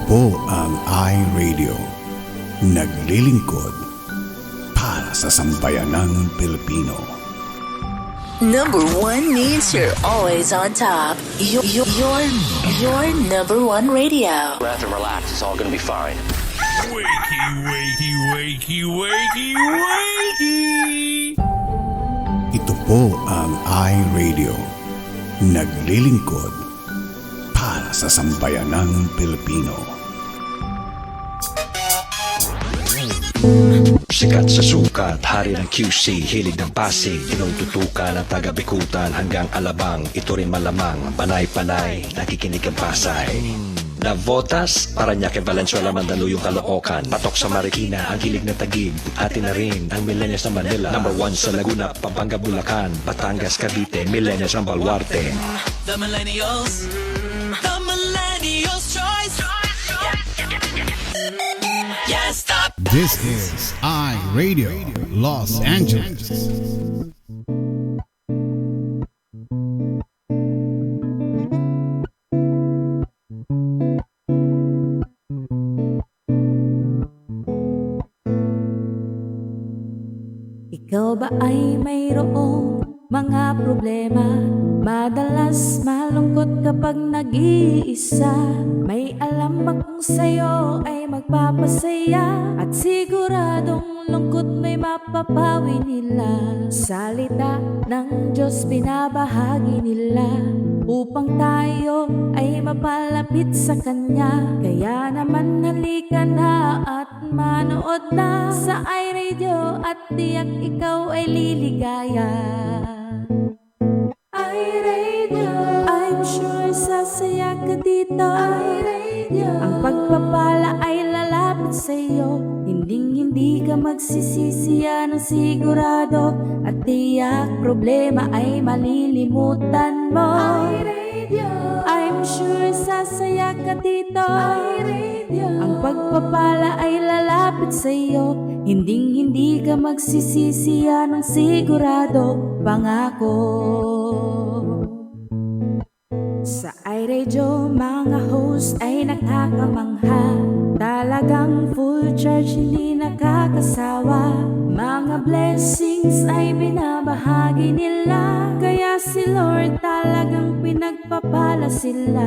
po ang iRadio. Naglilingkod para sa sambayanang Pilipino. Number one means you're always on top. Your number one radio. Breath and relax, it's all gonna be fine. Wakey, wakey, wakey, wakey, wakey! Ito po ang iRadio. Naglilingkod para sa sambayanang Pilipino. Sikat sa sukat, hari ng QC, hilig ng Pasig, tinututukan ang taga-Bikutan hanggang Alabang. Ito rin malamang, panay-panay, nakikinig ang Pasay. Navotas, Parañaque, Valenzuela, Mandaluyong, Caloocan, patok sa Marikina, ang hilig ng Taguig, atin na rin ang millennials ng Manila. Number 1 sa Laguna, Pampanga, Bulacan, Batangas, Cavite, millennials ng Baluarte. The millennials choice. Yeah, stop. This is iRadio Los Angeles. Ikaw ba ay mayroong mga problema? Madalas malungkot kapag nag-iisa. May alam ba kung sa'yo ay magpapasaya? At siguradong lungkot may mapapawi nila. Salita ng Diyos binabahagi nila upang tayo ay mapalapit sa Kanya. Kaya naman halika na at manood na sa iRadio at tiyak ikaw ay liligaya. iRadio, I'm sure sasaya ka dito. iRadio, ang pagpapala ay lalapit sa'yo. Hindi ka magsisisi, yan ang sigurado. At tiyak problema ay malilimutan mo. iRadio, I'm sure sasaya ka dito. iRadio, ang pagpapala ay lalapit sa'yo. Hindi ka magsisisi, yan ang sigurado. Pangako. Sa iRadio, mga host ay nakakamangha. Talagang full charge, hindi nakakasawa. Mga blessings ay binabahagi nila. Kaya si Lord talagang pinagpapala sila.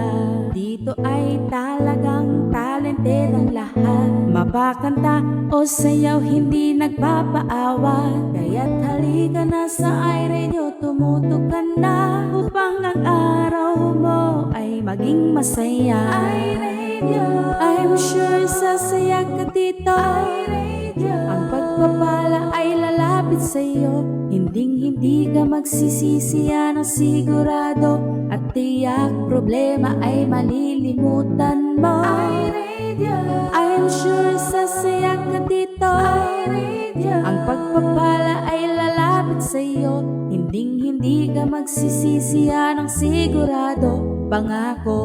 Dito ay talagang talented ang lahat. Mapakanta o sayaw, hindi nagpapaawa. Kaya't halika na sa iRadio, tumutok ka na upang ang araw mo ay maging masaya. iRadio, I'm sure sasaya ka dito. iRadio, ang pagpapala ay lalapit sa'yo. Hindi ka magsisisi, yan ang sigurado. At tiyak problema ay malilimutan mo. iRadio, I'm sure sasaya ka dito. iRadio, ang pagpapala ay lalapit sa'yo. Hindi ka magsisisi, yan ang sigurado. Pangako.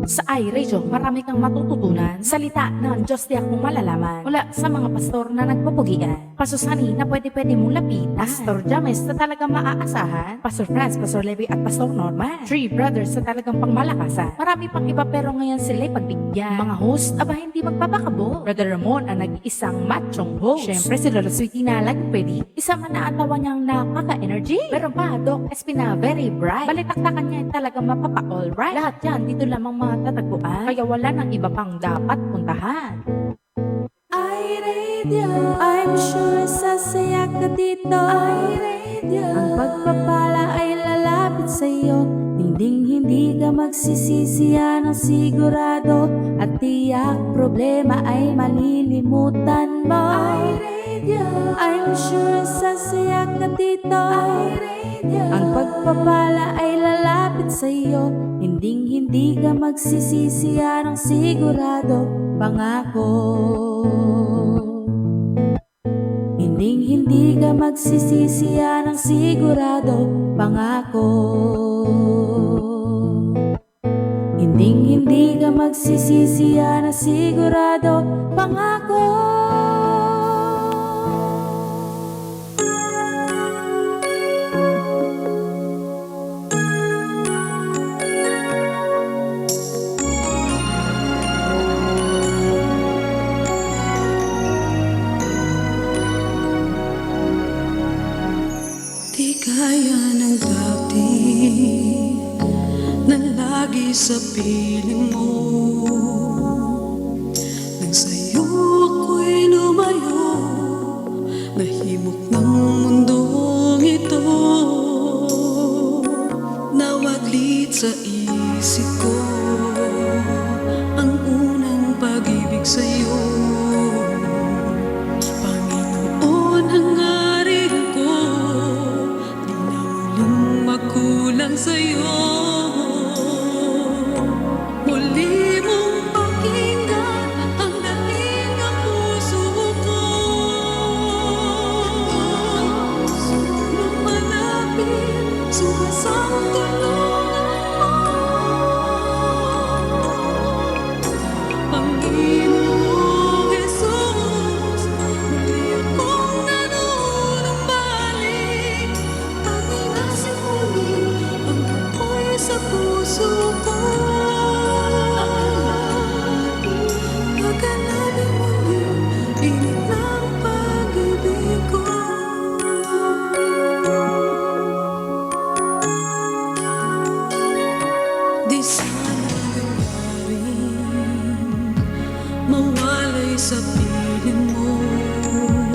Sa iRadio, marami kang matututunan. Salita ng Diyos tiyak mong malalaman. Mula sa mga pastor na nagpapugian. Pasusani na pwede mong lapitan. Pastor James na talagang maaasahan. Pastor Franz, Pastor Levi at Pastor Norman. 3 brothers na talagang pangmalakasan. Marami pang iba pero ngayon sila'y pagbigyan. Mga host, aba hindi magpapakabo. Brother Ramon ang nag-iisang machong host. Siyempre si Lolo Sweetie na laging pwede. Isa man na atawa niyang nakaka-energy. Meron pa Doc Espina, very bright. Balitaktakan niya talagang mapapa-alright. Lahat yan dito lamang matatagpuan. Kaya wala nang iba pang dapat puntahan. iRadio, I'm sure sasaya ka dito. iRadio, ang pagpapala ay lalapit sa'yo. Hindi ka magsisisi, yan ang sigurado. At tiyak problema ay malilimutan mo. iRadio, I'm sure sasaya ka dito. iRadio, ang pagpapala ay lalapit sa'yo. Hindi ka magsisisi, yan ang sigurado. Pangako. Hindi ka magsisisi, yan ang sigurado. Pangako. Hindi ka magsisisi, yan ang sigurado. Pangako. sa piling mo. Nang sa'yo ako'y lumayo, nahimok ng mundong ito. Nawaglit sa isip ko ang unang pag-ibig sa'yo. Panginoon, hangarin ko, di na muling magkulang sa'yo. Muli mong pakinggan ang daing ng puso ko. Lumalapit, sumasang tulungan mo. Panginoong Jesus, muli akong nanunumbalik. Pag-inasing muli ang apoy sa puso ko. Pagkalapit muli, init ng pag-ibig ko. Di sana gawarin mawalay sa piling mo. Kung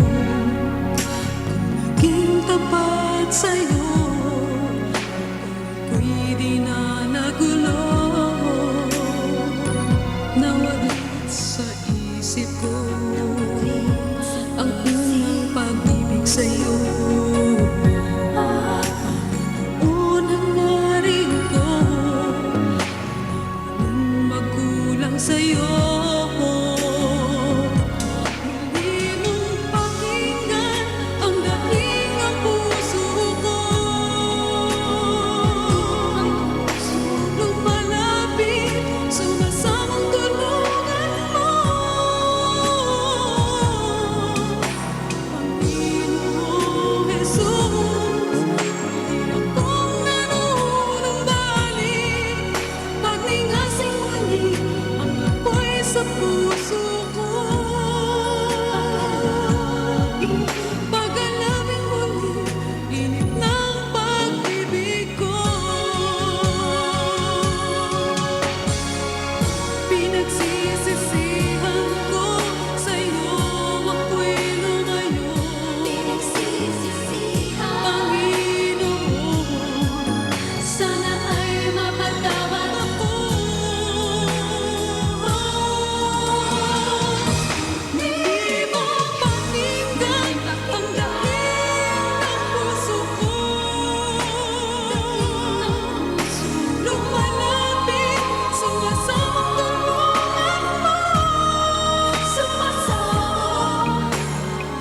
naging tapat sa'yo, ako'y di na nagulo. Nawaglit sa isip ko ang unang pag-ibig sa'yo. Panginoon, hangarin ko, nang magkulang sa'yo. Muli mong pakinggan ang daing ng puso ko. Lumalapit, sumasamang tulungan mo. Panginoong Jesus, muli akong nanunumbalik. Pagningasing muli ang apoy sa puso ko. Pagkalapit muli, init ng pag-ibig ko. Pinagsisisihan ko sa'yo, ako'y lumayo. Panginoon, sana ay mapatawad ako. Di mo pakinggan ang daing ng puso ko. Lumalapit, sumasamang tulungan mo.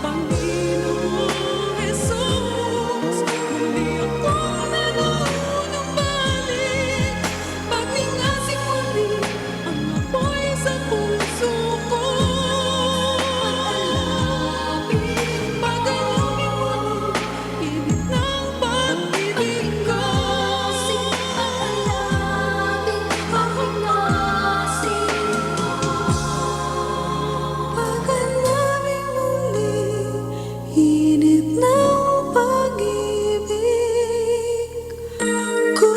Panginoong Jesus, muli akong nanunumbalik. Pagningasing muli ang apoy sa puso ko. Pagkalapit muli, init ng pag-ibig ko. Pagkalapit muli, init ng pag-ibig ko.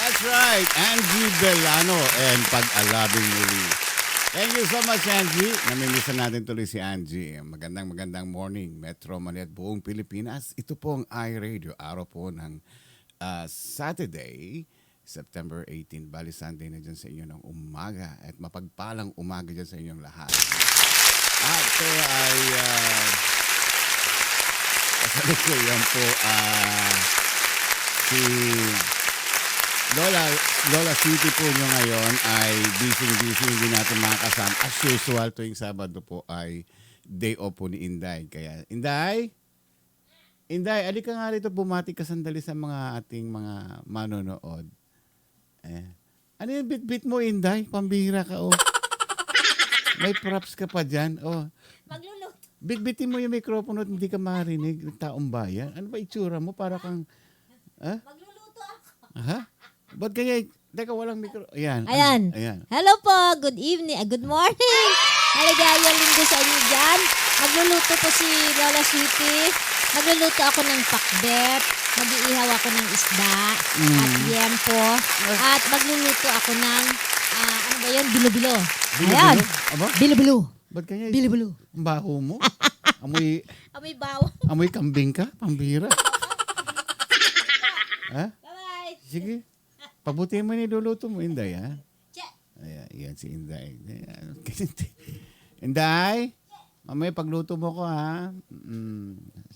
That's right, Angie Belano and Pag-alabing muli. Thank you so much, Angie. Namimisan natin tuloy si Angie. Magandang morning, Metro Manila at buong Pilipinas. Ito po ang iRadio, araw po ng Saturday, September 18. Bali Sunday na dyan sa inyo ng umaga at mapagpalang umaga dyan sa inyong lahat. At ito ay kasalukuyan po si Lola City po nyo ngayon ay busy, hindi natin makakasama. As usual, tuwing Sabado po ay day off po ni Inday. Kaya, Inday, alika nga rito, bumati ka sandali sa mga ating mga manonood. Ano yung bit-bit mo, Inday? Pambihira ka, oh. May props ka pa dyan. Oh. Magluluto. Bitbitin mo yung microphone at hindi ka marinig ng taong bayan. Ano ba itsura mo? Para kang... Ha? Magluluto ako. Ha? Ba't kaya... Teka, walang mikro... Ayan. Ayan. Ayan. Hello po. Good evening. Good morning. Maligayang linggo sa inyo dyan. Magluluto po si Lola Sweetie. Magluluto ako ng pakbet. Mag-iihaw ako ng isda. At liempo. At magluluto ako ng... ano ba yun? Bilo-bilo. Ayan. Aba? Bilo-bilo. Ba't kaya... Bilo-bilo. Ang baho mo? Amoy... Amoy bawang. Amoy kambing ka? Pambira? Ha? Bye-bye. Sige. Pabuti mo niluluto mo, Inday, ha? Che. Ayan, yan si Inday. Ayan. Inday, mamaya pagluto mo ko, ha?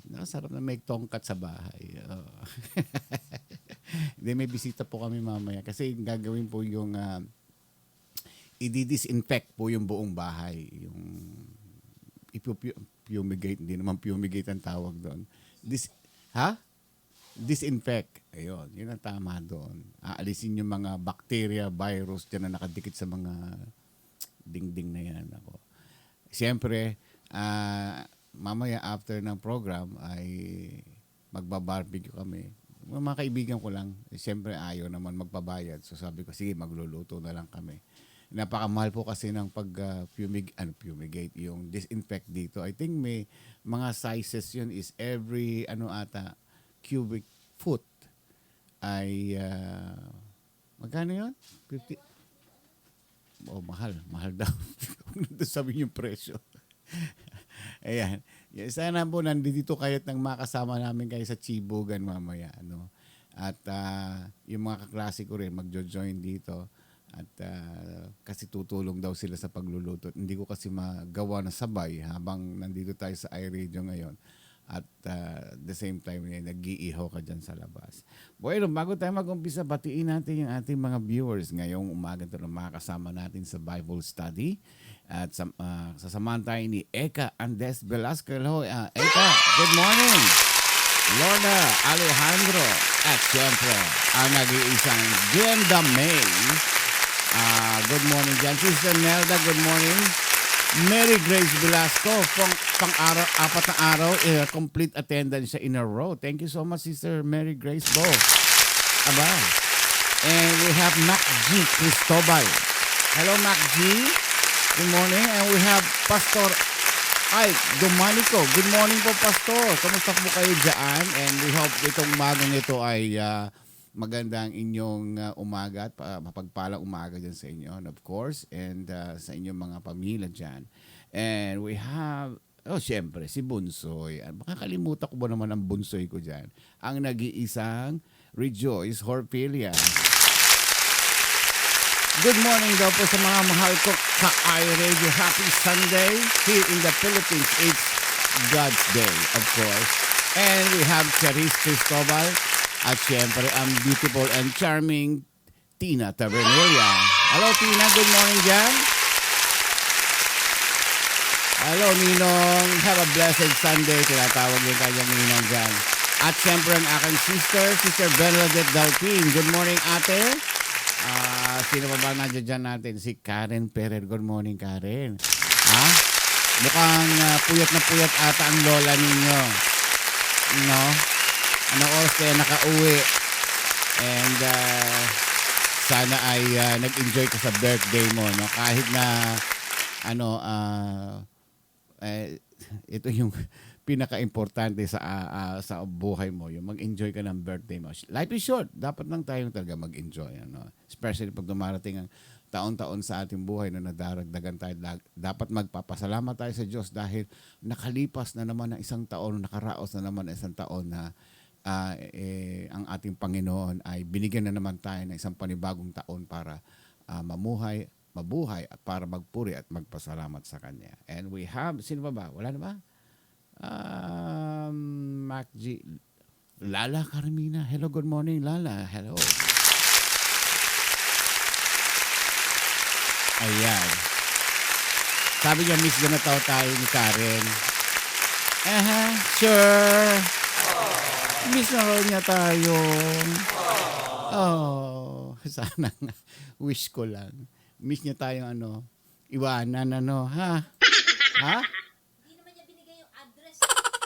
Nakasarap na may tongkat sa bahay. Oh. Hindi, may bisita po kami mamaya. Kasi gagawin po yung i-disinfect po yung buong bahay. Yung fumigate, hindi naman fumigate ang tawag doon. Disinfect. Ayun, yun ang tama doon. Aalisin yung mga bacteria, virus dyan na nakadikit sa mga dingding na yan. Ako. Siyempre, mamaya after ng program ay magbabarbecue kami. Mga kaibigan ko lang, siyempre ayaw naman magpabayad. So sabi ko, sige, magluluto na lang kami. Napakamahal po kasi ng fumigate, yung disinfect dito. I think may mga sizes yun is every cubic foot ay magkano yun? 50? Oh, mahal daw. Kung sabihin yung presyo. Ayan. Sana po nandito kayo at nang makasama namin kayo sa Chibugan mamaya. Ano? At yung mga kaklase ko rin magjo-join dito. At kasi tutulong daw sila sa pagluluto. Hindi ko kasi magawa na sabay habang nandito tayo sa iRadio ngayon. At the same time, nag-iihaw ka dyan sa labas. Bueno, bago tayo mag-umpisa, batiin natin yung ating mga viewers ngayong umaga ito na makakasama natin sa Bible Study. At sasamahan tayo ni Eka Andes Velasco. Hello, Eka, good morning. Lorna Alejandro. At siyempre, ang nag-iisang Glenda May. Good morning dyan. Sister Nelda, good morning. Mary Grace Velasco, apat na araw, complete attendance siya in a row. Thank you so much, Sister Mary Grace Bo. Aba. And we have Mac G. Cristobal. Hello, Mac G. Good morning. And we have Pastor Ike Domanico. Good morning po, Pastor. Kamusta po kayo dyan? And we hope itong umagang ito ay magandang inyong umaga at mapagpalang umaga dyan sa inyo, and of course, and sa inyong mga pamilya dyan. And we have, syempre, si Bunsoy. Makakalimutan ko ba naman ang Bunsoy ko dyan? Ang nag-iisang Rejoice Horpelia. Good morning daw po sa mga mahal ko ka-iRadio. Happy Sunday here in the Philippines. It's God's Day, of course. And we have Charis Cristobal. At syempre, ang beautiful and charming Tina Tabernelia. Hello, Tina. Good morning dyan. Hello, Ninong. Have a blessed Sunday. Tinatawag yung kanyang Ninong dyan. At syempre, ang aking Sister Bernadette Dalpin. Good morning, ate. Sino pa ba nandiyan natin? Si Karen Perer. Good morning, Karen. Mukhang puyat na puyat ata ang lola ninyo. No? Anong oras kayo nakauwi? And sana ay nag-enjoy ka sa birthday mo, no? Kahit na ito yung pinaka-importante sa buhay mo, yung mag-enjoy ka ng birthday mo. Life is short. Dapat lang tayong talaga mag-enjoy, ano? Especially pag dumarating ang taon-taon sa ating buhay na nadaragdagan tayo. Dapat magpapasalamat tayo sa Diyos dahil nakalipas na naman ang isang taon, nakaraos na naman ang isang taon na ang ating Panginoon ay binigyan na naman tayo ng isang panibagong taon para mabuhay at para magpuri at magpasalamat sa Kanya. And we have, sino ba? Wala na ba? Mac G. Lala Carmina. Hello, good morning, Lala. Hello. Ayan. Sabi niya, miss na tayo ni Karen. Sure. Miss na raw niya tayo. Sana nga. Wish ko lang. Miss niya tayo Iwanan, ano, ha? Ha?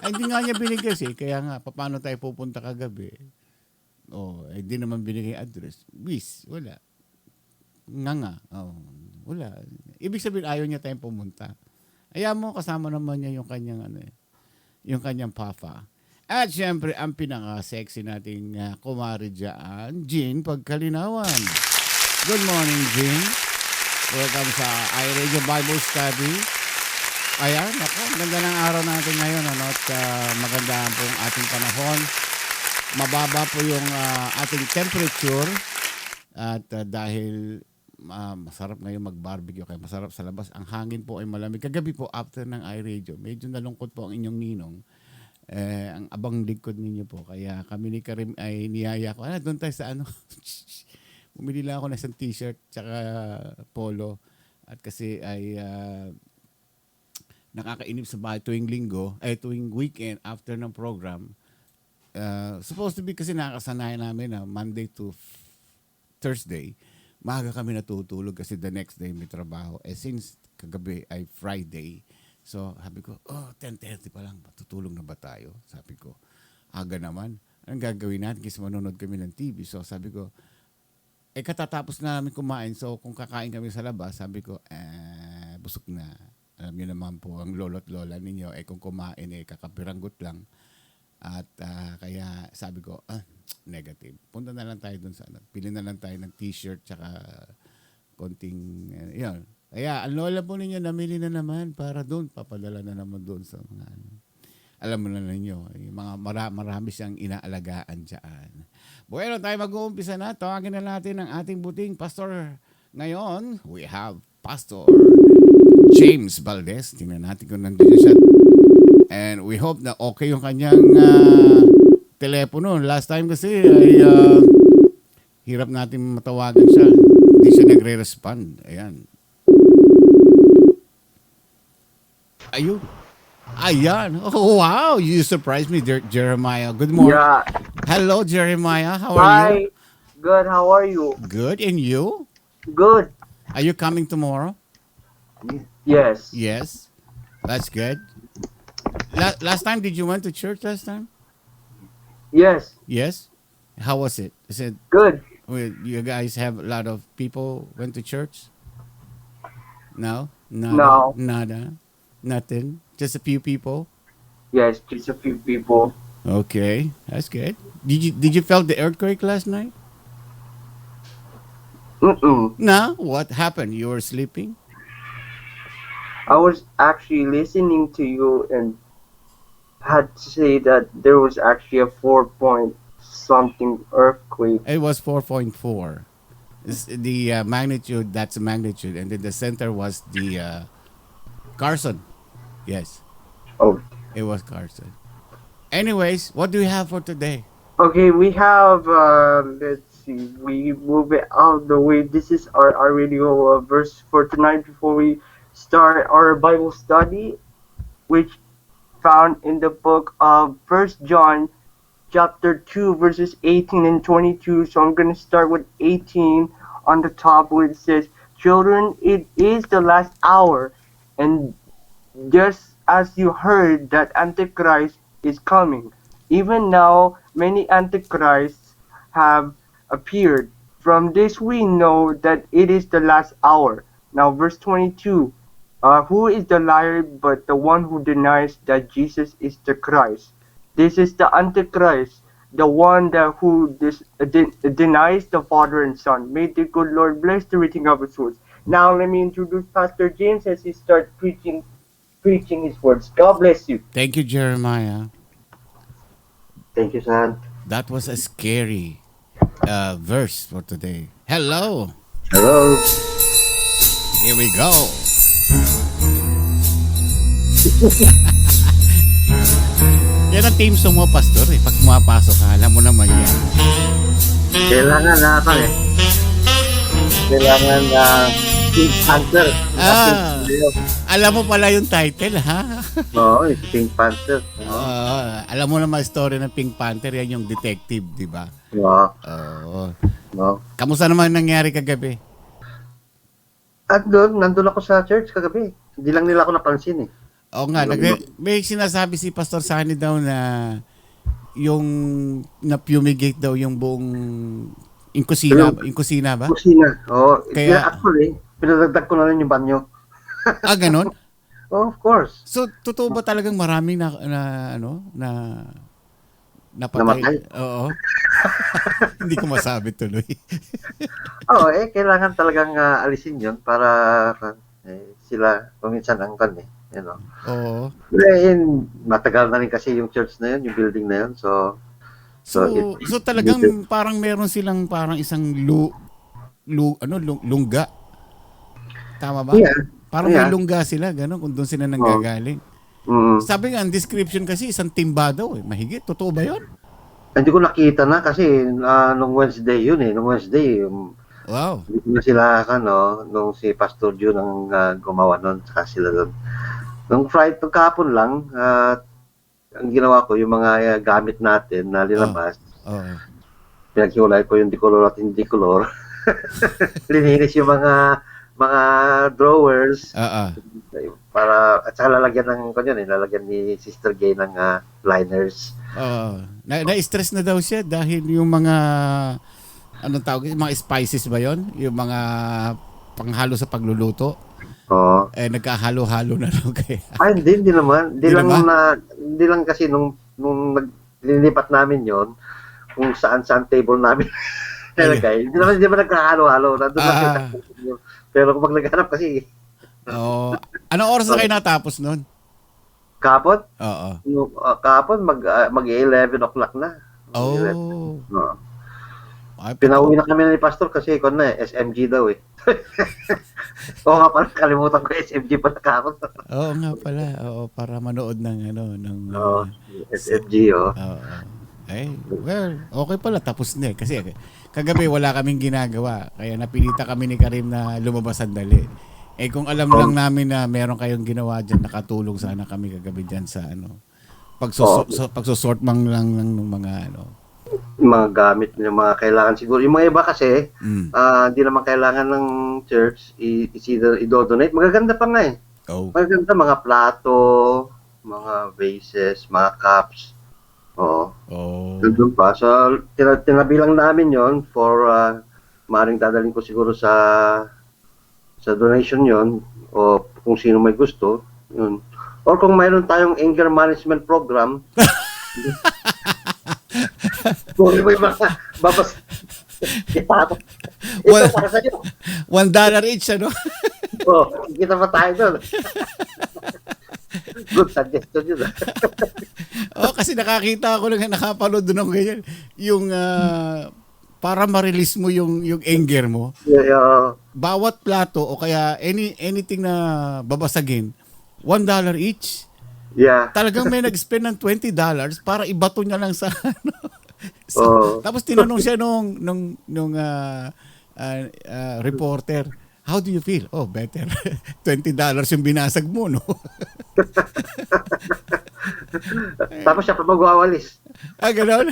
Ay, hindi nga niya binigay eh. Kaya nga, paano tayo pupunta kagabi? Hindi naman binigay address. Bis, wala. Nga. Wala. Ibig sabihin, ayaw niya tayong pumunta. Ayaw mo, kasama naman niya yung kanyang, yung kanyang papa. At syempre, ang pinaka-sexy nating kumari dyan, Jean Pagkalinawan. Good morning, Jean. Welcome sa iRadio Bible Study. Ayan, ako, ganda ng araw natin ngayon, at maganda pong ating panahon. Mababa po yung ating temperature at dahil masarap ngayon mag-barbecue, kaya masarap sa labas. Ang hangin po ay malamig. Kagabi po, after ng iRadio, medyo nalungkot po ang inyong ninong. Ang abang likod ninyo po. Kaya kami ni Karim ay niyaya ko. Doon tayo sa Bumili lang ako ng isang t-shirt tsaka polo. At kasi ay nakakainip sa bahay tuwing linggo, tuwing weekend after ng program. Supposed to be kasi nakakasanayan namin na Monday to Thursday, maaga kami natutulog kasi the next day may trabaho. Since kagabi ay Friday, so sabi ko, 10:30 pa lang, matutulog na ba tayo? Sabi ko, aga naman. Anong gagawin natin kasi manonood kami ng TV? So sabi ko, katatapos na namin kumain, so kung kakain kami sa labas, sabi ko, busog na. Alam niyo naman po, ang lolo't lola ninyo, kung kumain, kakapiranggot lang. At kaya sabi ko, negative. Punta na lang tayo dun sa pili na lang tayo ng t-shirt tsaka konting, yun. Kaya ang lola po ninyo, namili na naman para doon, papadala na naman doon sa mga, alam mo na ninyo, yung mga marami siyang inaalagaan dyan. Bueno, tayo mag-uumpisa na. Tawagin na natin ang ating buting pastor. Ngayon, we have Pastor James Valdez. Tingnan natin kung nandiyan siya. And we hope na okay yung kanyang telepono. Last time kasi ay hirap natin matawagan siya. Hindi siya nagre-respond. Ayun. Ayan. Oh, wow. You surprised me, Jeremiah. Good morning. Yeah. Hello, Jeremiah. How are you? Good. How are you? Good. And you? Good. Are you coming tomorrow? Yes. Yes. That's good. Last time, did you went to church last time? Yes. Yes. How was it? Is it Good. you guys have a lot of people went to church? No. No. Nada. Nothing. Just a few people. Yes, just a few people. Okay, that's good. Did you felt the earthquake last night? No. What happened? You were sleeping? I was actually listening to you and had to say that there was actually a 4 point something earthquake. It was 4.4. It's the magnitude. That's the magnitude, and then the center was the Carson. Yes. Oh. It was Carson. Anyways, what do we have for today? Okay, we have, let's see, we move it out of the way. This is our radio verse for tonight before we start our Bible study, which found in the book of 1 John chapter 2 verses 18 and 22. So I'm going to start with 18 on the top where it says, "Children, it is the last hour, and just as you heard that Antichrist is coming, even now many Antichrists have appeared. From this we know that it is the last hour." Now verse 22, "Who is the liar but the one who denies that Jesus is the Christ?" This is the Antichrist, the one who denies the Father and Son. May the good Lord bless the reading of His words. Now let me introduce Pastor James as he starts preaching His words. God bless you. Thank you, Jeremiah. Thank you, son. That was a scary verse for today. Hello. Hello. Here we go. Yan ang team song mo, Pastor. Pag pumapasok ka, alam mo naman yan. Kailangan Kailangan Pink Panther. Alam mo pala yung title, ha? Oo, Pink Panther. Alam mo naman story ng Pink Panther, yan yung detective, di ba? Oo. Oo. No. Kamusta naman nangyari kagabi? At doon, nandun ako sa church kagabi. Hindi lang nila ako napansin eh. Oo nga, may sinasabi si Pastor Sunny daw na yung na-fumigate daw yung buong yung kusina ba? Kusina. Oo. Kaya- Actually, pinadagdag ko na rin yung banyo. Ah, ganon? Oh, of course. So, totoo ba talagang maraming napatay? Namatay? Oo. Hindi ko masabi tuloy. Oo, kailangan talagang alisin yun para sila paminsan ang you know. Oo. Matagal na rin kasi yung church na yun, yung building na yun. So Talagang parang meron silang parang isang lungga. Tama ba? Yeah. Parang may lungga sila, gano'n, kung doon sila nanggagaling. Sabi nga, ang description kasi isang timba daw eh. Mahigit, totoo ba yun? Hindi ko nakita na kasi nung Wednesday yun eh. Nung Wednesday, Wow. hindi ko na sila, nung si Pastor June ang gumawa nun, saka sila doon. Nung Friday, kahapon lang, ang ginawa ko, yung mga gamit natin na linabas, pinaghiwalay ko yung decolor at hindi decolor. Lininis yung mga drawers. Para, at saka lalagyan ni Sister Gay ng liners. Na-stress na daw siya dahil yung mga anong tawag, yung mga spices ba yon? Yung mga panghalo sa pagluluto. Oo. Nagkahalo-halo na daw kaya. Ay, hindi naman. Hindi lang kasi nung linipat namin yon kung saan table namin nilagay. Hindi naman nagkahalo-halo. Pero kung naghanap kasi. Anong oras na kayo natapos nun? Kapon? Oo. Kapon, mag-11 o'clock na. Pinauwi na kami ni Pastor kasi SMG daw eh. Oo nga pala, kalimutan ko SMG pala kapon. Oo nga pala. Oo, para manood ng SMG well, okay pala, tapos na eh. Kasi kagabi wala kaming ginagawa. Kaya napilita kami ni Karim na lumabas sandali. Kung alam lang namin na meron kayong ginawa dyan, nakatulong sana kami kagabi dyan sa pagsusort man lang ng mga mga gamit, yung mga kailangan siguro. Yung mga iba kasi, hindi naman kailangan ng church, i-donate. Magaganda pa nga eh. Magaganda, mga plato, mga vases, mga cups. Doon pa. So, tinabilang namin yon for maaaring dadaling ko siguro sa donation yon o kung sino may gusto. Yun. Or kung mayroon tayong anger management program, kung may mga babas, ito para sa'yo. $1 each, ano? Kita pa tayo doon. Good suggestion yun. Kasi nakakita ako lang, nakapanood doon ng ganyan. Yung para ma-release mo yung anger mo. Bawat plato o kaya anything na babasagin, $1 each. Yeah. Talagang may nag-spend ng $20 para ibato niya lang sa tapos tinanong siya nung reporter, how do you feel? Oh, better. $20 yung binasag mo, no? Tapos siya pa magwawalis. Gano'n?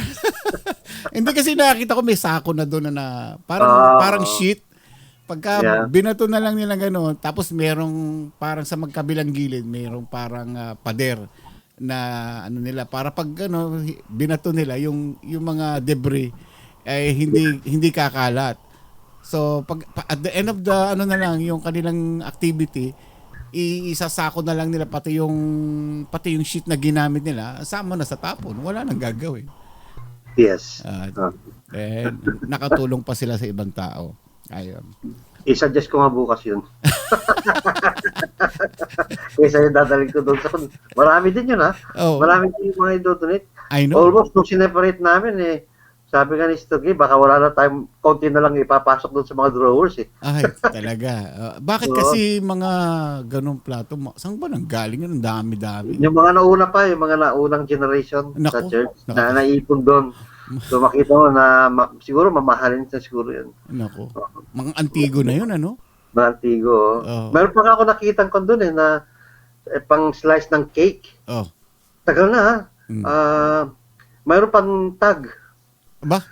Hindi kasi nakakita ko may sako na doon na parang sheet. Pagka binato na lang nila gano'n, tapos merong parang sa magkabilang gilid, merong parang pader na nila para pag binato nila yung mga debris ay hindi kakalat. So at the end of the na lang yung kanilang activity, isasako na lang nila pati yung sheet na ginamit nila, sama na sa tapon, wala nang gagawin. Yes. Nakatulong pa sila sa ibang tao. Ayun. I-suggest ko nga bukas yun. Kaysa yung dadaling ko doon. Marami din yun, ha? Marami din yung mga i-donate. I know. Almost nung sineparate namin, sabi nga ni Stogie, baka wala na tayong konti na lang ipapasok doon sa mga drawers, eh. Ay, talaga. Bakit kasi mga ganong plato, saan ba nang galing yun? Ang dami-dami. Yung mga nauna pa, yung mga naunang generation sa church, na naipon doon. So makita mo na siguro mamahalin sa siguro yun. Nako. Mga antigo na yun, ano? Mga antigo. Meron pa ako nakitang kon doon na pang slice ng cake. Tagal na, ha? Mayroon pang tag. Aba?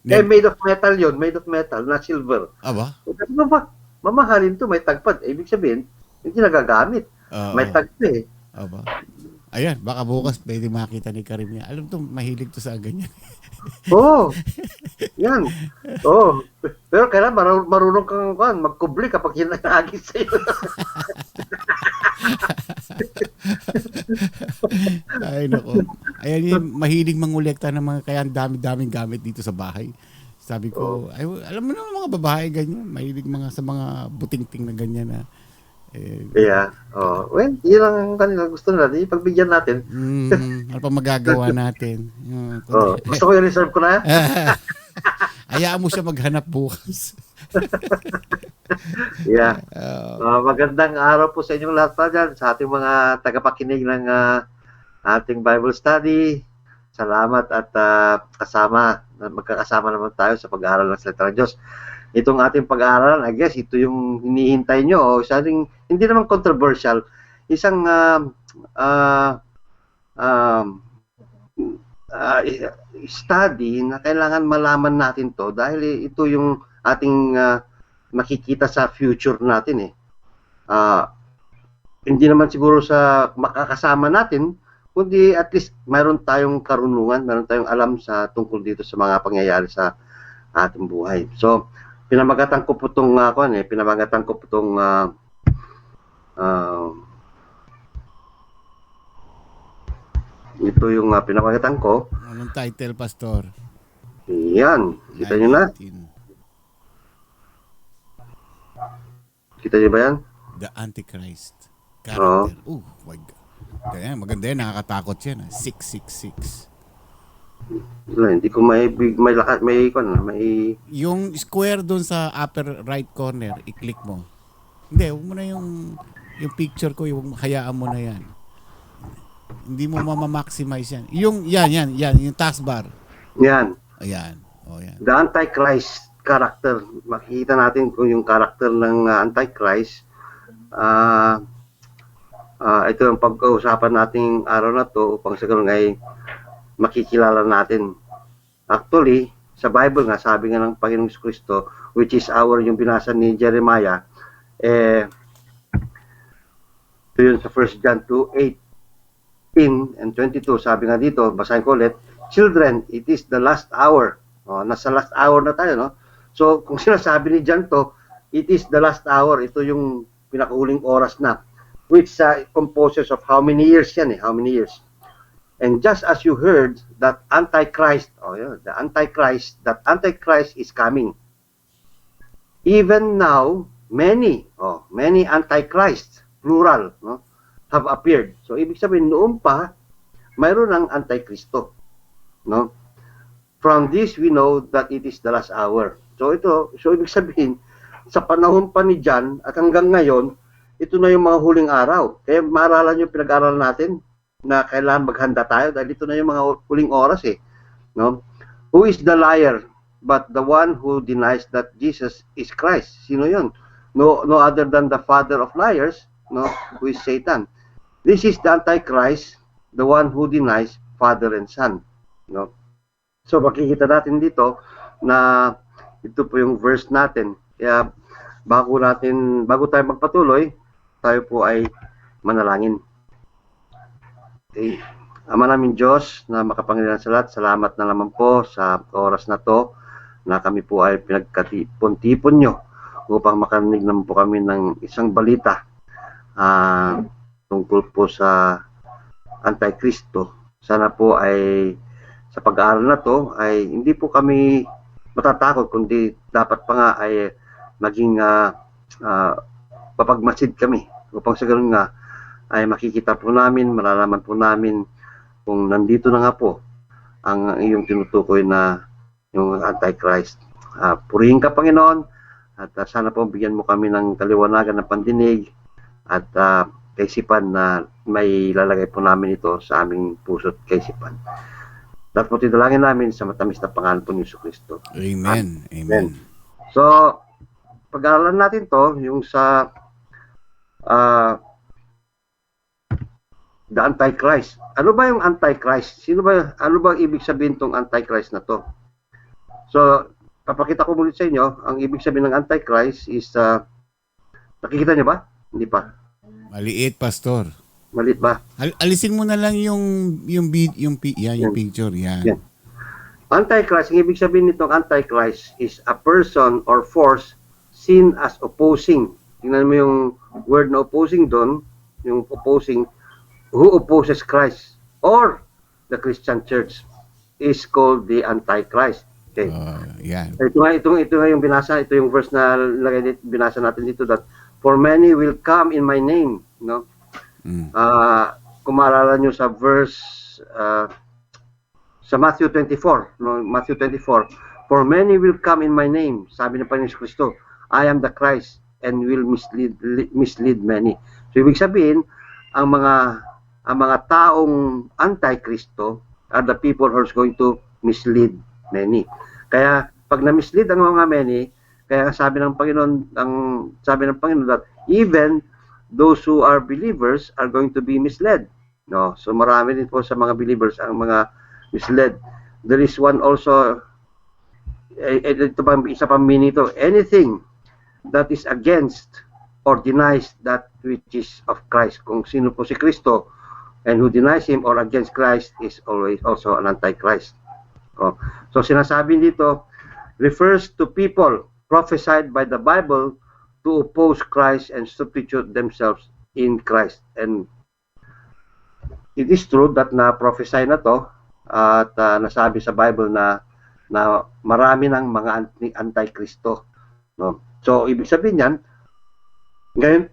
Made of metal yun. Made of metal, na silver. Aba? Ano ba? mamahalin to, may tagpad. Ibig sabihin, hindi nagagamit. Oo. May tag to eh. Aba. Ayan, baka bukas pwede makita ni Karim yan. Alam to, mahilig to sa ganyan. Oo. Yan. Oo. Pero kailangan marunong kang magkubli kapag hinagis sa'yo. Ay, nako. Ayan yung mahilig mangolekta ng mga, kaya ang dami-daming gamit dito sa bahay. Sabi ko, ay, alam mo naman mga babae ganyan, mahilig mga sa mga buting-ting na ganyan na. Yeah. Oh, well, yun ang kanila gusto nila. Di pagbigyan natin. Ano pa magagawa natin? Gusto ko yung reserve ko na. Hayaan mo siya maghanap bukas. Yeah. Magandang araw po sa inyong lahat pa dyan, sa ating mga tagapakinig ng ating Bible study. Salamat at magkakasama naman tayo sa pag-aaral ng salita ng Diyos. Itong ating pag-aaral, I guess, ito yung hinihintay nyo. Hindi naman controversial. Isang study na kailangan malaman natin to dahil ito yung ating makikita sa future natin eh. Hindi naman siguro sa makakasama natin, kundi at least mayroon tayong karunungan, mayroon tayong alam sa tungkol dito sa mga pangyayari sa ating buhay. So, pinamagatan ko po itong ito yung pinamagatan ko. Anong title, Pastor? Yan. Kita nyo na? Kita nyo ba yan? The Antichrist. Character. Oh my God. Kaya, maganda yan. Nakakatakot yan. 666. Hindi ko may yung square doon sa upper right corner, i-click mo. Hindi, huwag mo na yung picture ko, yung hayaan mo na yan. Hindi mo ma-maximize yan. Yan, yung taskbar. Yan. Ayan. Oh, yan. The Antichrist character. Makikita natin kung yung character ng Antichrist. Ito yung pag-uusapan nating araw na to upang sa ganun ay makikilala natin. Actually, sa Bible nga, sabi nga ng Panginoong Kristo, which is yung binasa ni Jeremiah, ito yun sa 1 John 2:18 and 22, sabi nga dito, basahin ko ulit, children, it is the last hour. Nasa last hour na tayo, no? So, kung sinasabi ni John to, it is the last hour, ito yung pinakahuling oras na, which composes of how many years yan How many years? And just as you heard that Antichrist, that Antichrist is coming. Even now, many Antichrists, plural, no, have appeared. So, ibig sabihin, noon pa, mayroon ng Antichristo. No? From this, we know that it is the last hour. So, ibig sabihin, sa panahon pa ni John at hanggang ngayon, ito na yung mga huling araw. Kaya maaralan yung pinag-aralan natin na kailangan maghanda tayo dahil ito na yung mga huling oras no? Who is the liar but the one who denies that Jesus is Christ? Sino yun? No other than the father of liars, no, who is Satan. This is the Antichrist, the one who denies Father and Son, no? So makikita natin dito na ito po yung verse natin. Kaya bago tayo magpatuloy, tayo po ay manalangin. Okay. Ama namin Diyos na makapangyarihan sa lahat, salamat na naman po sa oras na to na kami po ay pinagkatipon-tipon nyo upang makarinig naman po kami ng isang balita tungkol po sa Antikristo. Sana po ay sa pag-aaral na to ay hindi po kami matatakot, kundi dapat pa nga ay maging papagmasid kami upang sa ganun nga ay makikita po namin, malalaman po namin kung nandito na nga po ang iyong tinutukoy na yung Antichrist. Purihin ka, Panginoon, at sana po bigyan mo kami ng kaliwanagan ng pandinig at kaisipan na may lalagay po namin ito sa aming puso't kaisipan. Dapat po tidalangin namin sa matamis na pangalan po ni Jesucristo. Amen. Amen. So, pag-aaralan natin to, yung sa the Antichrist. Ano ba yung Antichrist? Ano ba ibig sabihin tong Antichrist na to? So, papakita ko muli sa inyo, ang ibig sabihin ng Antichrist is Nakikita niyo ba? Hindi pa. Maliit, Pastor. Maliit ba? Alisin mo na lang yung picture. Yan. Yan. Antichrist, ang ibig sabihin nitong Antichrist is a person or force seen as opposing. Tingnan mo yung word na opposing doon, yung opposing, who opposes Christ or the Christian church is called the Antichrist. Okay. Yan. Ito nga yung binasa, ito yung verse na binasa natin dito, that for many will come in my name, no? Kung maalala nyo sa verse sa Matthew 24, no? Matthew 24, for many will come in my name, sabi ng Panginoon Kristo, I am the Christ, and will mislead many. So ibig sabihin, ang mga taong anti-Kristo are the people who are going to mislead many. Kaya pag na-mislead ang mga many, kaya sabi ng Panginoon that even those who are believers are going to be misled. No, so marami din po sa mga believers ang mga misled. There is one also, ito pa, isa pang meaning ito, anything that is against or denies that which is of Christ. Kung sino po si Kristo and who denies Him or against Christ is always also an antichrist. So sinasabi dito, refers to people prophesied by the Bible to oppose Christ and substitute themselves in Christ. And it is true that na-prophesy na to at nasabi sa Bible na marami ng mga anti-Kristo. No? So, ibig sabihin yan, ngayon,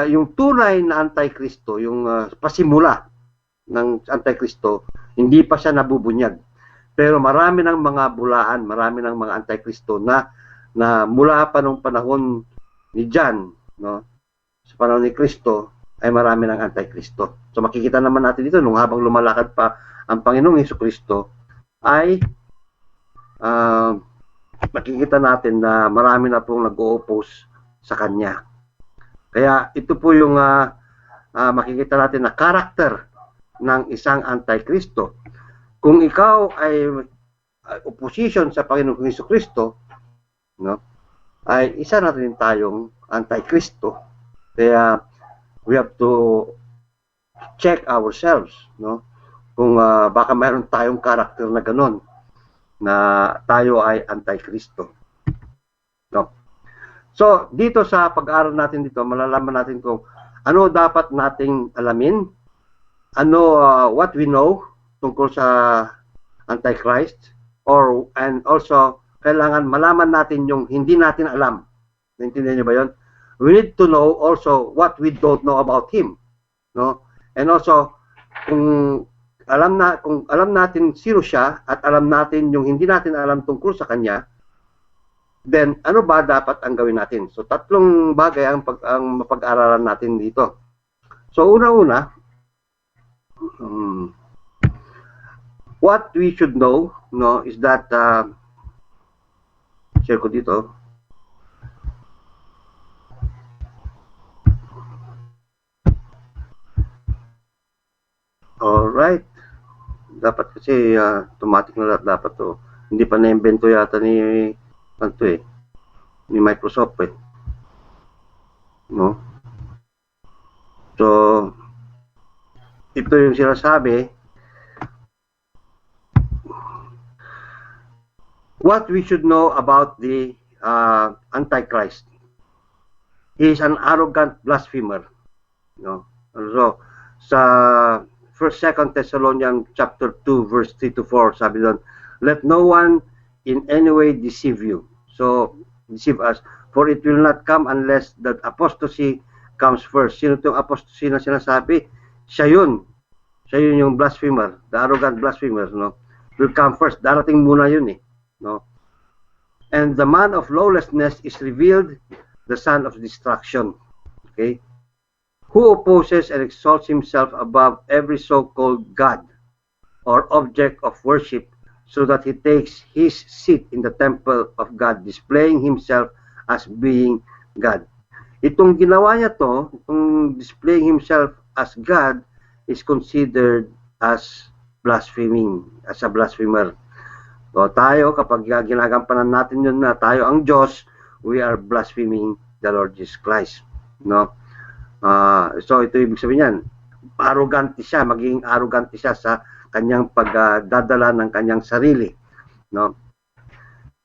yung tunay na anti-Kristo, yung pasimula ng anti-Kristo, hindi pa siya nabubunyag. Pero marami ng mga bulaan, marami ng mga anti-Kristo na mula pa nung panahon ni John, no? Sa panahon ni Kristo, ay marami ng anti-Kristo. So makikita naman natin dito, nung habang lumalakad pa ang Panginoong Hesukristo, ay makikita natin na marami na pong nag-o-oppose sa Kanya. Kaya ito po yung makikita natin na karakter ng isang anti-Kristo. Kung ikaw ay opposition sa Panginoong Hesukristo, no, ay isa na rin tayong anti-Kristo. Kaya we have to check ourselves, no? Kung baka mayroon tayong karakter na ganon, na tayo ay anti-Kristo. No? So, dito sa pag-aaral natin dito, malalaman natin kung ano dapat nating alamin, what we know tungkol sa Antichrist, and also, kailangan malaman natin yung hindi natin alam. Naintindihan niyo ba yun? We need to know also what we don't know about him. No? And also, kung alam natin sino siya at alam natin yung hindi natin alam tungkol sa kanya, then ano ba dapat ang gawin natin? So tatlong bagay ang mapag-aralan natin dito. So una-una, what we should know, no, is that share ko dito. Alright. Dapat kasi automatic na dapat to. Hindi pa na-invento yata ni Microsoft No? So ito yung sinasabi, what we should know about the Antichrist. He is an arrogant blasphemer. No? So sa 2 Thessalonians chapter 2 verse 3 to 4, sabi doon, let no one in any way deceive you. So, deceive us. For it will not come unless that apostasy comes first. Sino itong apostasy na sinasabi? Siya yun. Siya yun yung blasphemer, the arrogant blasphemer, no? Will come first. Darating muna yun no? And the man of lawlessness is revealed, the son of destruction. Okay? Who opposes and exalts himself above every so-called God or object of worship, so that he takes his seat in the temple of God, displaying himself as being God. Itong ginawa niya to, itong displaying himself as God, is considered as blaspheming, as a blasphemer. So tayo, kapag ginagampanan natin yun na tayo ang Diyos, we are blaspheming the Lord Jesus Christ, no? So ito ibig sabihin niyan, arrogante siya, magiging arrogante siya sa kanyang pagdadala ng kanyang sarili, no?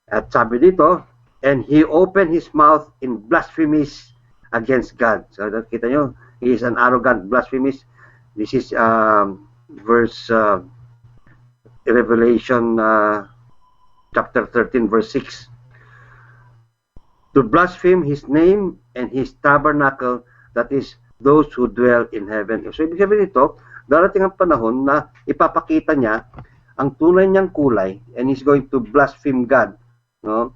At sabi dito, and he opened his mouth in blasphemies against God. So kita nyo, he is an arrogant blasphemist. This is verse Revelation chapter 13 verse 6. To blaspheme his name and his tabernacle, that is those who dwell in heaven. So ibig sabihin nito, darating ang panahon na ipapakita niya ang tunay niyang kulay and he's going to blaspheme God, no?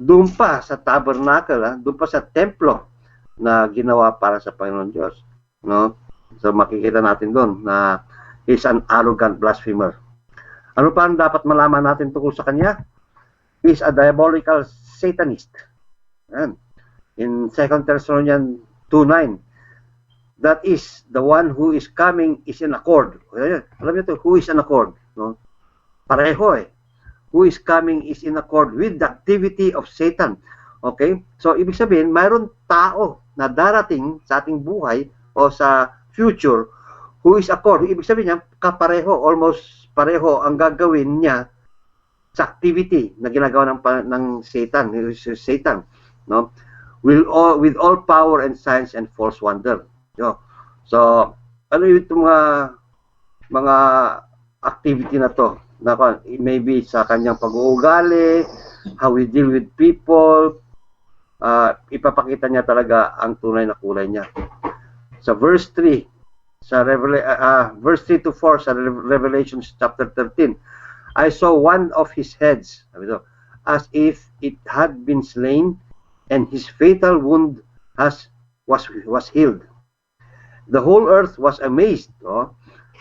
Doon pa sa tabernacle, doon pa sa templo na ginawa para sa Panginoon Diyos, no? So makikita natin doon na he's an arrogant blasphemer. Ano pa ang dapat malaman natin tungkol sa kanya? He's a diabolical Satanist. Yan. In 2 Thessalonians 2:9, that is the one who is coming is in accord. Alam niyo to, who is in accord, no? Pareho eh. Who is coming is in accord with the activity of Satan. Okay? So ibig sabihin, mayroon tao na darating sa ating buhay o sa future who is accord. Ibig sabihin niya, kapareho, almost pareho ang gagawin niya sa activity na ginagawa ng Satan, Satan, no? With all power and signs and false wonder. No? So, ano yung mga activity na to? Maybe sa kanyang pag-uugali, how we deal with people, ipapakita niya talaga ang tunay na kulay niya. Sa verse 3, verse 3 to 4 sa Revelation chapter 13, I saw one of his heads as if it had been slain, and his fatal wound was healed. The whole earth was amazed,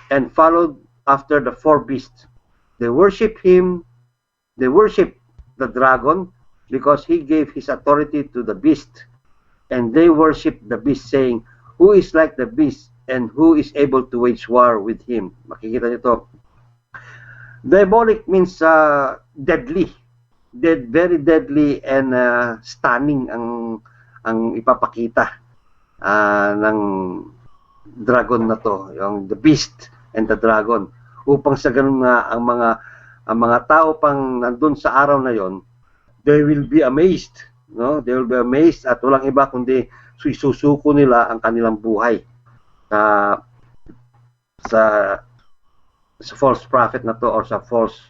and followed after the four beasts. They worship him, they worship the dragon, because he gave his authority to the beast, and they worship the beast, saying, who is like the beast, and who is able to wage war with him? Makikita nito. Diabolic means deadly, very deadly and stunning ang ipapakita ng dragon na to, yung the beast and the dragon, upang sa ganun nga ang mga tao pang nandun sa araw na yon, they will be amazed, no? They will be amazed at walang iba kundi isusuko nila ang kanilang buhay sa false prophet na to or sa false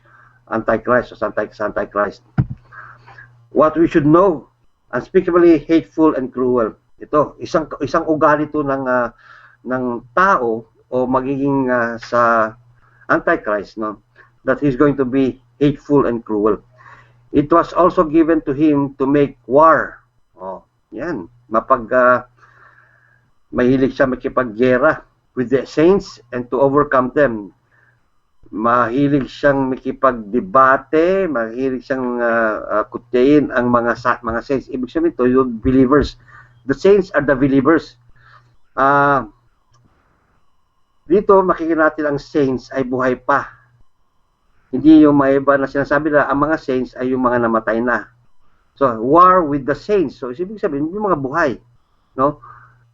antichrist o sa antichrist. What we should know, unspeakably hateful and cruel. Ito, isang ugali to ng tao o magiging sa antichrist, no? That he's going to be hateful and cruel. It was also given to him to make war. Oh, yan. Mahilig siya makipaggera with the saints and to overcome them. Mahilig siyang makipagdebate, mahilig siyang kutyain ang mga saints. Ibig sabihin ito, yung believers. The saints are the believers. Dito makikita natin ang saints ay buhay pa. Hindi yung mga iba na sinasabi na ang mga saints ay yung mga namatay na. So, war with the saints. So, ibig sabihin, yung mga buhay. No?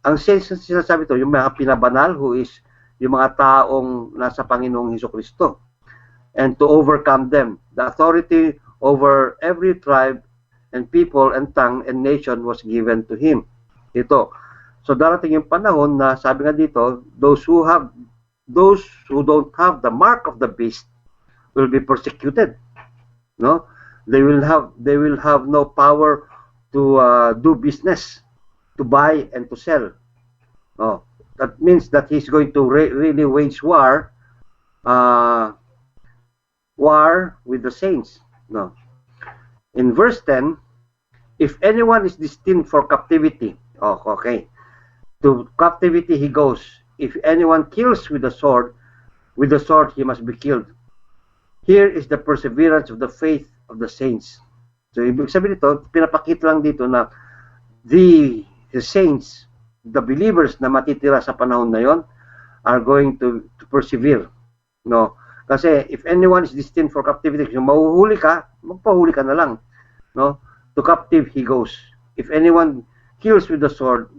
Ang saints na sinasabi ito, yung mga pinabanal who is yung mga taong nasa Panginoong Hesukristo, and to overcome them. The authority over every tribe and people and tongue and nation was given to him. Ito. So darating yung panahon na sabi nga dito, those who don't have the mark of the beast will be persecuted. No? They will have no power to do business, to buy and to sell. No. That means that he's going to really wage war with the saints. No. In verse 10, if anyone is destined for captivity, okay, to captivity he goes. If anyone kills with the sword he must be killed. Here is the perseverance of the faith of the saints. So ibig sabihin nito, pinapakita lang dito na the saints, the believers na matitira sa panahon na yon are going to persevere. No? Kasi if anyone is destined for captivity, kung mahuhuli ka, magpahuli ka na lang. No? To captive he goes. if anyone kills with the sword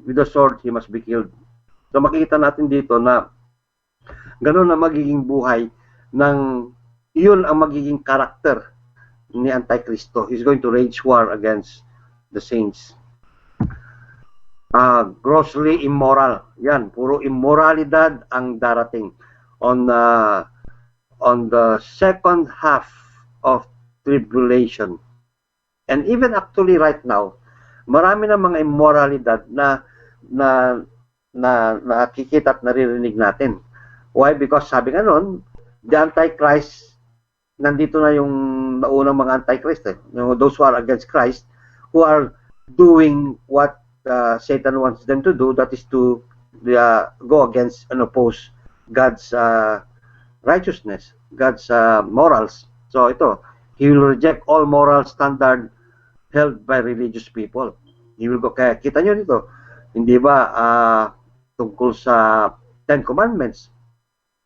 he must be killed. So makikita natin dito na ganun ang magiging buhay ng yun ang magiging karakter ni Antikristo. He's going to wage war against the saints. Grossly immoral. Yan, puro immoralidad ang darating on the second half of tribulation. And even actually right now, marami na mga immoralidad na nakikita at naririnig natin. Why? Because sabi nga nun, the Antichrist, nandito na yung naunang mga Antichrist, those who are against Christ, who are doing what Satan wants them to do, that is to go against and oppose God's righteousness, God's morals. So ito, he will reject all moral standard held by religious people. He will go, kaya kita nyo dito, hindi ba tungkol sa Ten Commandments,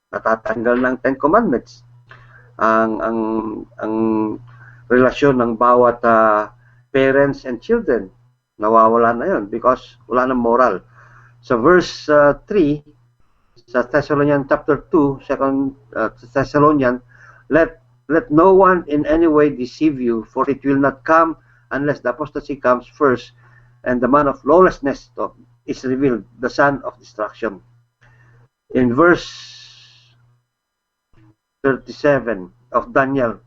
natatanggal ng Ten Commandments ang relasyon ng bawat parents and children, nawawala na yun because wala nang moral. Sa verse 3 sa Thessalonians chapter 2, second Thessalonians, let no one in any way deceive you, for it will not come unless the apostasy comes first, and the man of lawlessness is revealed, the son of destruction. In verse 37 of Daniel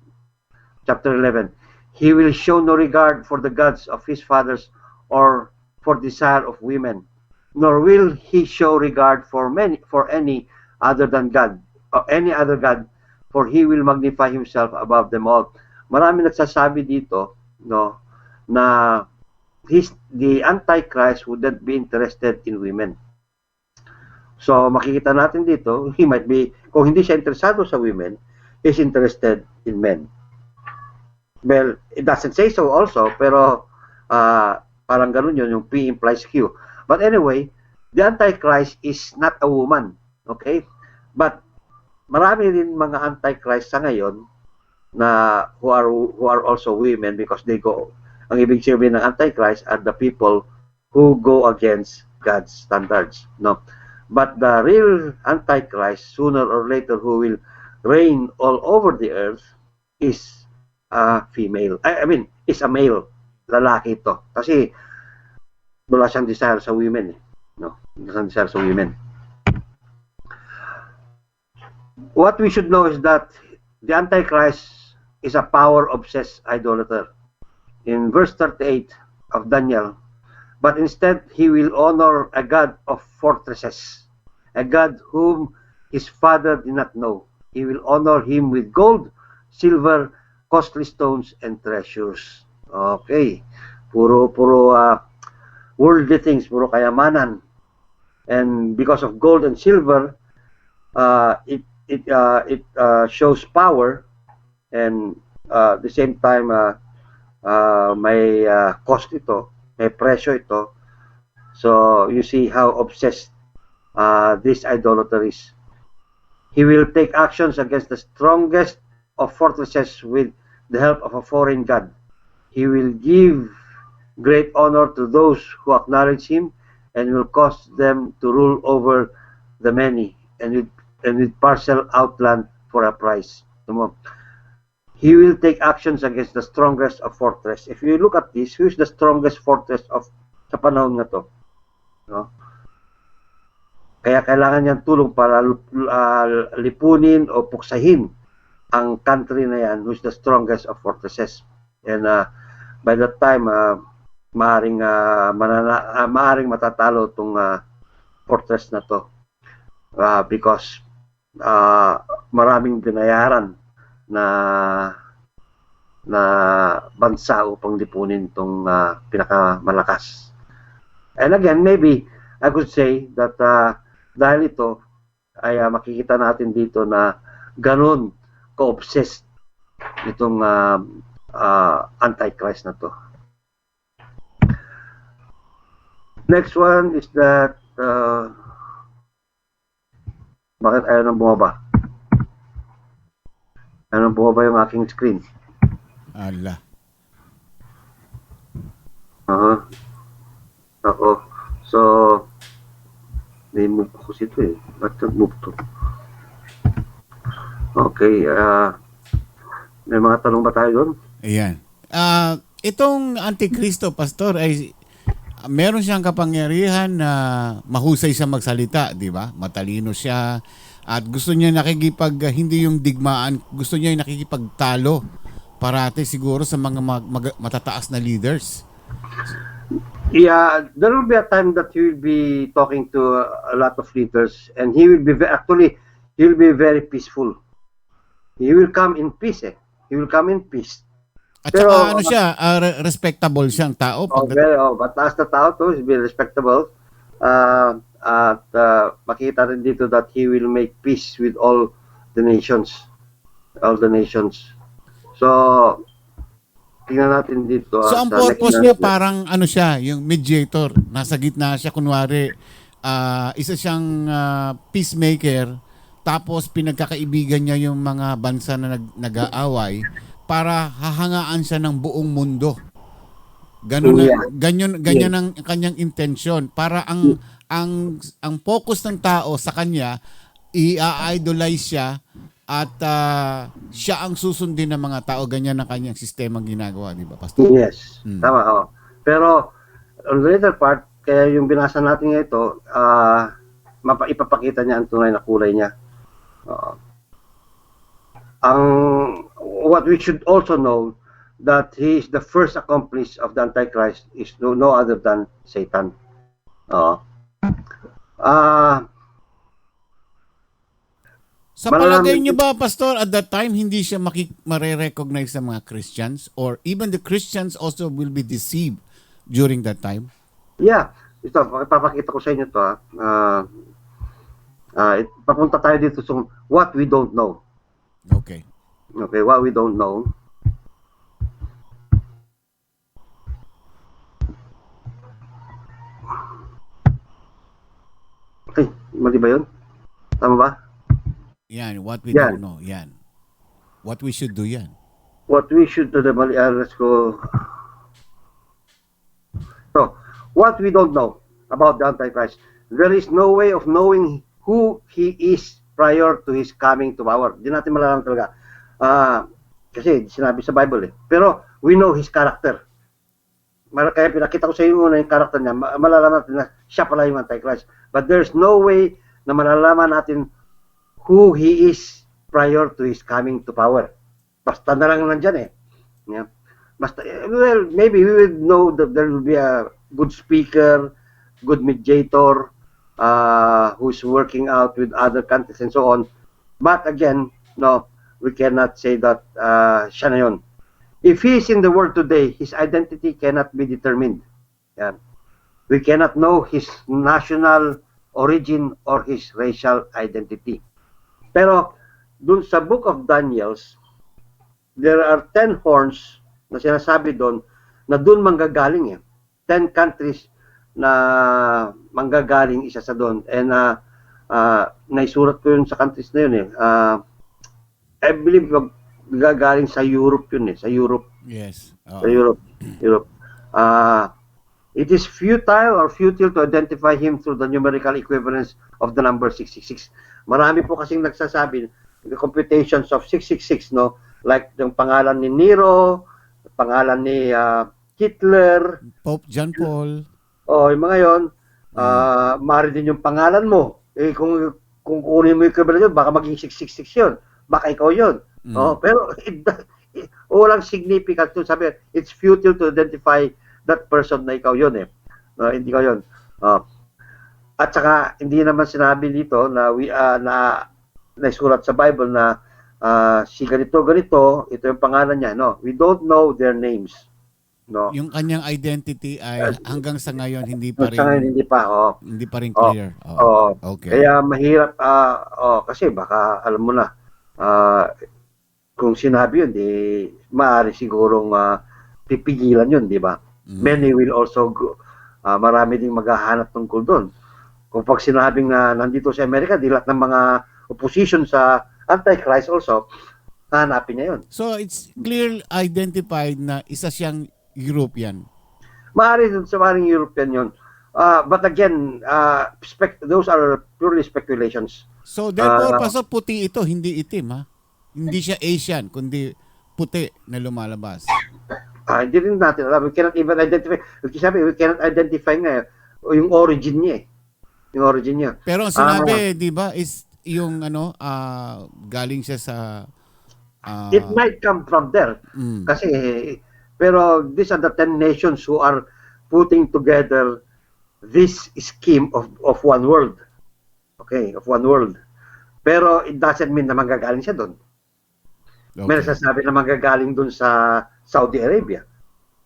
chapter 11, he will show no regard for the gods of his fathers or for desire of women, nor will he show regard for any other than God, or any other God, for he will magnify himself above them all. Marami nagsasabi dito, no, na the Antichrist would not be interested in women. So makikita natin dito, he might be, kung hindi siya interesado sa women, is interested in men. Well, it doesn't say so also, pero parang ganun yun, yung P implies Q. But anyway, the Antichrist is not a woman, okay? But marami rin mga Antichrist sa ngayon na who are also women, because they go, ang ibig sabihin ng Antichrist are the people who go against God's standards, no? But the real Antichrist, sooner or later, who will reign all over the earth, is a female. I mean, is a male. Lalaki ito. Kasi wala siyang desire sa women. No? Wala siyang desire sa women. What we should know is that the Antichrist is a power-obsessed idolater. In verse 38 of Daniel, but instead he will honor a God of fortresses, a God whom his father did not know. He will honor him with gold, silver, costly stones, and treasures. Okay. Puro worldly things, puro kayamanan. And because of gold and silver, it shows power, and at the same time may cost ito, may presyo ito. So you see how obsessed this idolater is. He will take actions against the strongest of fortresses with the help of a foreign god. He will give great honor to those who acknowledge him, and will cause them to rule over the many, and with partial outland for a price. He will take actions against the strongest of fortress. If you look at this, who is the strongest fortress of sa panahon na to? No? Kaya kailangan niyang tulong para lipunin o puksahin ang country na yan, who is the strongest of fortresses. And by that time, maaring matatalo itong fortress na to. Because maraming binayaran na bansa upang lipunin itong pinakamalakas. And again, maybe I could say that dahil ito ay makikita natin dito na ganun ka-obsessed itong Antichrist na to. Next one is that bakit ayaw nang bumaba? Ayaw nang bumaba yung aking screen. Ala. Oo. So, may move ko sito eh. Ba't move to? Okay. May mga tanong ba tayo doon? Ayan. Itong Antikristo, Pastor, ay meron siyang kapangyarihan na mahusay siya magsalita, di ba? Matalino siya at gusto niya hindi yung digmaan, gusto niya nakikipagtalo parati siguro sa mga matataas na leaders. Yeah, there will be a time that he will be talking to a lot of leaders, and he will be he will be very peaceful. He will come in peace. He will come in peace. At saka siya, respectable siyang tao. Mataas na tao to, he'll be respectable. At makita rin dito that he will make peace with all the nations. All the nations. So, tingnan natin dito. So, ang purpose niya parang siya, yung mediator. Nasa gitna siya, kunwari, isa siyang peacemaker, tapos pinagkakaibigan niya yung mga bansa na nag-aaway para hahangaan siya ng buong mundo. Ganyan ang kanyang intensyon para ang focus ng tao sa kanya i-idolize siya at siya ang susundin ng mga tao. Ganyan ang kanyang sistemang ginagawa, di ba, Pastor? Yes, tama. Pero on the later part, kaya yung binasa natin ito, ipapakita niya ang tunay na kulay niya. What we should also know that he is the first accomplice of the Antichrist is no other than Satan. Sa palagay niyo ba, Pastor, at that time hindi siya mare-recognize sa mga Christians, or even the Christians also will be deceived during that time? Yeah, ito ipapakita ko sa inyo to. Papunta tayo dito sa what we don't know. Okay, what we don't know. Okay, mali ba yun? Tama ba? Yan, what we don't know. Yan. What we should do yan. What we should do, mali. Let's go. So, what we don't know about the Antichrist. There is no way of knowing who he is prior to his coming to power. Di natin malalaman talaga. Kasi sinabi sa Bible eh. Pero we know his character. Kaya pinakita ko sa iyo yung character niya, malalaman natin na siya pala yung Antichrist. But there's no way na malalaman natin who he is prior to his coming to power. Basta na lang nandyan eh. Yeah. Basta, well, maybe we will know that there will be a good speaker, good mediator, who's working out with other countries and so on. But again, no, we cannot say that siya na yun. If he is in the world today, his identity cannot be determined. Yeah. We cannot know his national origin or his racial identity. Pero dun sa Book of Daniels, there are 10 horns na sinasabi doon na dun manggagaling eh. 10 countries na manggagaling isa sa doon. And naisurat ko yun sa countries na yun eh. I believe gagaling sa Europe yun eh. Sa Europe. Yes. Sa Europe. It is futile to identify him through the numerical equivalence of the number 666. Marami po kasing nagsasabi, the computations of 666, no? Like yung pangalan ni Nero, pangalan ni Hitler, Pope John Paul. Yung mga yon, maaari din yung pangalan mo. Eh, kung kunin mo yung equivalent yun, baka maging 666 yun. Baka ikaw yun. Pero walang significance to sabi, it's futile to identify that person na ikaw yun eh. Hindi ka yun. At saka hindi naman sinabi dito na naisulat sa Bible na si ganito, ito yung pangalan niya. No, we don't know their names. No. Yung kanyang identity ay hanggang sa ngayon hindi pa rin. Hindi pa rin clear. Okay. Kaya mahirap kasi baka alam mo na kung sinabi yun, di maaari sigurong pipigilan yun, di ba? Many will also go, marami ding maghahanap tungkol doon. Kung pag sinabing nandito sa Amerika, di lahat ng mga opposition sa Antichrist also, hanapin niya yun. So it's clearly identified na isa siyang European. Maaari dun sa maring European yun. But again, those are purely speculations. So therefore, Pastor, puti ito, hindi itim ha? Hindi siya Asian, kundi puti na lumalabas. Hindi rin natin alam. We cannot even identify. We cannot identify nga yung origin niya eh. Yung origin niya. Pero ang sinabi, di ba, is yung galing siya sa... it might come from there. Kasi, pero these are the 10 nations who are putting together this scheme of one world. Okay, of one world. Pero it doesn't mean na manggagaling siya doon. Okay. May nagsasabi na manggagaling doon sa Saudi Arabia.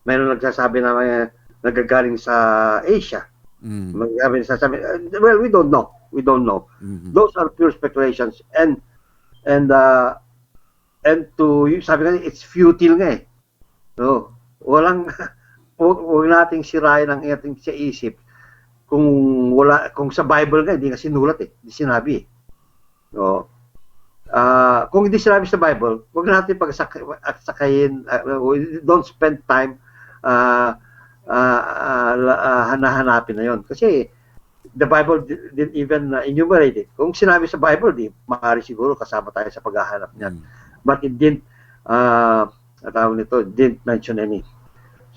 Mayroon nagsasabi na nagagaling sa Asia. Well, we don't know. We don't know. Those are pure speculations. And sabi nga, it's futile nga eh. No, huwag nating sirain ang ating sa isip kung sa Bible nga hindi nga sinulat eh, hindi sinabi eh. No. Kung hindi sinabi sa Bible, huwag natin pagsakayin, don't spend time hanahanapin na yon. Kasi the Bible didn't even enumerate it. Kung sinabi sa Bible, maaari siguro kasama tayo sa paghahanap niyan. But it didn't didn't mention any.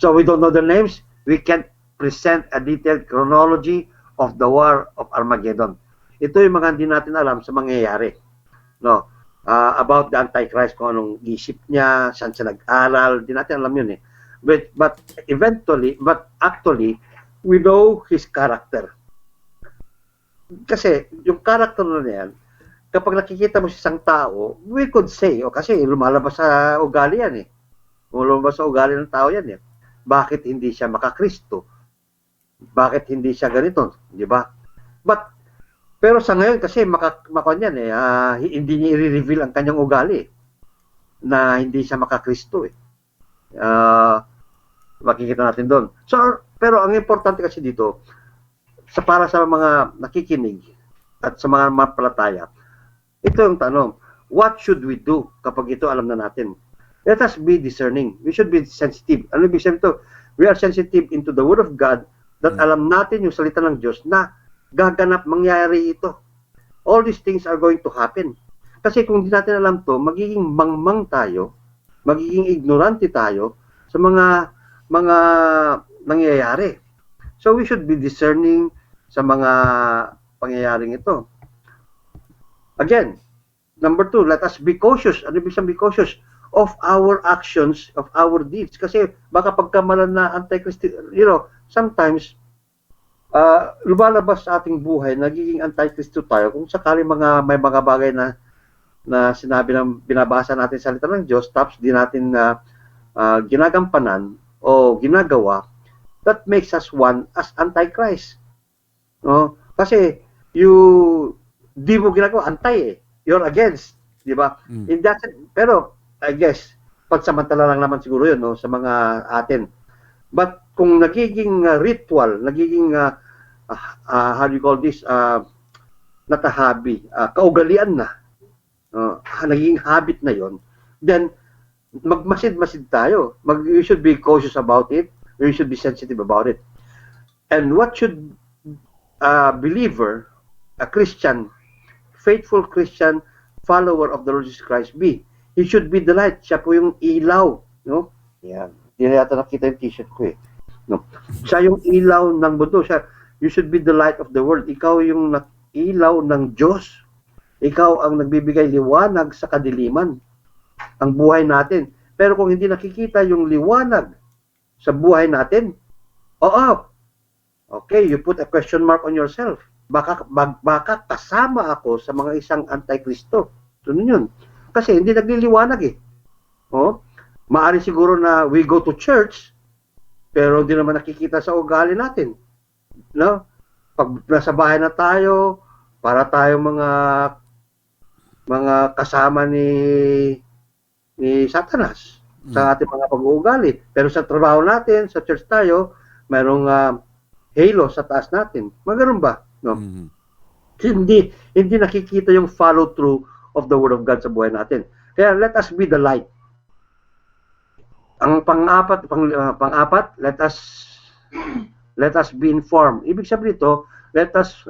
So we don't know the names. We can't present a detailed chronology of the War of Armageddon. Ito yung mga hindi natin alam sa mangyayari. No, about the Antichrist, kung anong isip niya, saan siya nag-aral, hindi natin alam yun eh. But actually, we know his character. Kasi yung character na yan, kapag nakikita mo sa isang tao, we could say, kasi lumalabas sa ugali yan eh. Lumalabas sa ugali ng tao yan eh. Bakit hindi siya makakristo? Bakit hindi siya ganito? Di ba? Pero sa ngayon, kasi yan eh, hindi niya i-reveal ang kanyang ugali na hindi siya makakristo eh. Makikita natin doon. So, pero ang importante kasi dito, para sa mga nakikinig at sa mga mapalataya, ito yung tanong, what should we do kapag ito alam na natin? Let us be discerning. We should be sensitive. Ano ibig sabihin ito? We are sensitive into the Word of God that alam natin yung salita ng Diyos na gaganap, mangyayari ito. All these things are going to happen. Kasi kung hindi natin alam to, magiging mangmang tayo, magiging ignorante tayo sa mga nangyayari. So we should be discerning sa mga pangyayaring ito. Again, number 2, let us be cautious. Ano ibig sabihin be cautious? Of our actions, of our deeds. Kasi baka pagkamalan na Antichrist, sometimes lumalabas sa ating buhay, nagiging Antichrist tayo kung sakali may mga bagay na sinabi ng binabasa natin sa salita ng Diyos, tapos di natin ginagampanan o ginagawa, that makes us one as Antichrist. No? Kasi di mo ginagawa, anti eh. You're against. Di ba? Pero, I guess, pansamantala lang naman siguro yun no, sa mga atin. But kung nagiging ritual, nagiging, how do you call this, not a hobby, kaugalian na, nagiging habit na yon, then magmasid-masid tayo. We should be cautious about it. We should be sensitive about it. And what should a believer, a Christian, faithful Christian, follower of the Lord Jesus Christ be? He should be the light. Siya po yung ilaw. No? Yan. Hindi na yata nakita yung t-shirt ko eh. No? Siya yung ilaw ng mundo. You should be the light of the world. Ikaw yung ilaw ng Diyos. Ikaw ang nagbibigay liwanag sa kadiliman. Ang buhay natin. Pero kung hindi nakikita yung liwanag sa buhay natin, okay, you put a question mark on yourself. Baka kasama ako sa mga isang Antikristo. Sunod yun. Kasi hindi nagliliwanag eh. Maari siguro na we go to church, pero hindi naman nakikita sa ugali natin. No? Pag nasa bahay na tayo, para tayo mga kasama ni Satanas sa ating mga pag-uugali. Pero sa trabaho natin, sa church tayo, mayroong halo sa taas natin. Maganoon ba? No? Hindi nakikita yung follow through of the Word of God sa buhay natin. Kaya let us be the light. Ang pang-apat, let us let us be informed. Ibig sabihin ito, let us,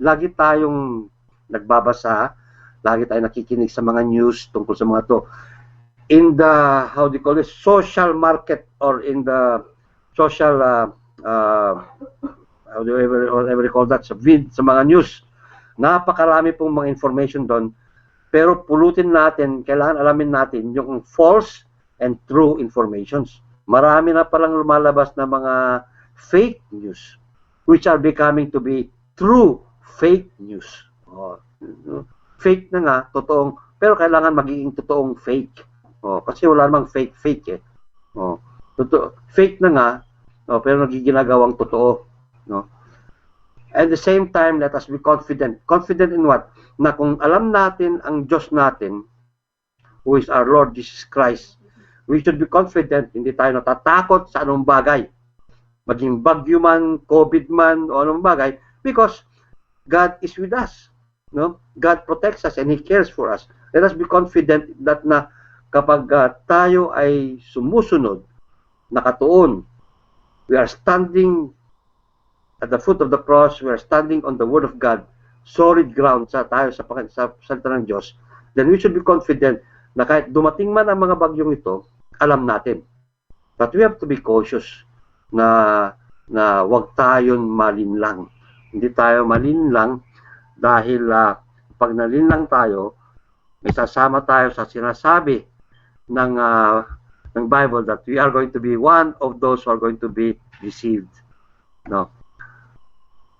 lagi tayong nagbabasa, lagi tayong nakikinig sa mga news tungkol sa mga to. In the, how do you call it, social market or in the social, whatever you call that, sa mga news, napakarami pong mga information doon. Pero pulutin natin, kailangan alamin natin yung false and true informations. Marami na palang lumalabas na mga fake news which are becoming to be true fake news. Fake na nga, totoong, pero kailangan magiging totoong fake. Kasi wala namang fake eh. Fake na nga, pero nagiginagawang totoo. No? At the same time, let us be confident. Confident in what? Na kung alam natin ang Diyos natin, who is our Lord Jesus Christ, we should be confident, hindi tayo natatakot sa anong bagay. Maging bagyo man, COVID man, o anong bagay, because God is with us. No? God protects us and He cares for us. Let us be confident that na kapag tayo ay sumusunod, nakatuon, we are standing at the foot of the cross, we are standing on the Word of God, solid ground sa tayo sa salita ng Diyos, then we should be confident na kahit dumating man ang mga bagyong ito, alam natin. But we have to be cautious na wag tayong malinlang. Hindi tayo malinlang dahil pag nalinlang tayo, may sasama tayo sa sinasabi ng Bible that we are going to be one of those who are going to be deceived. No.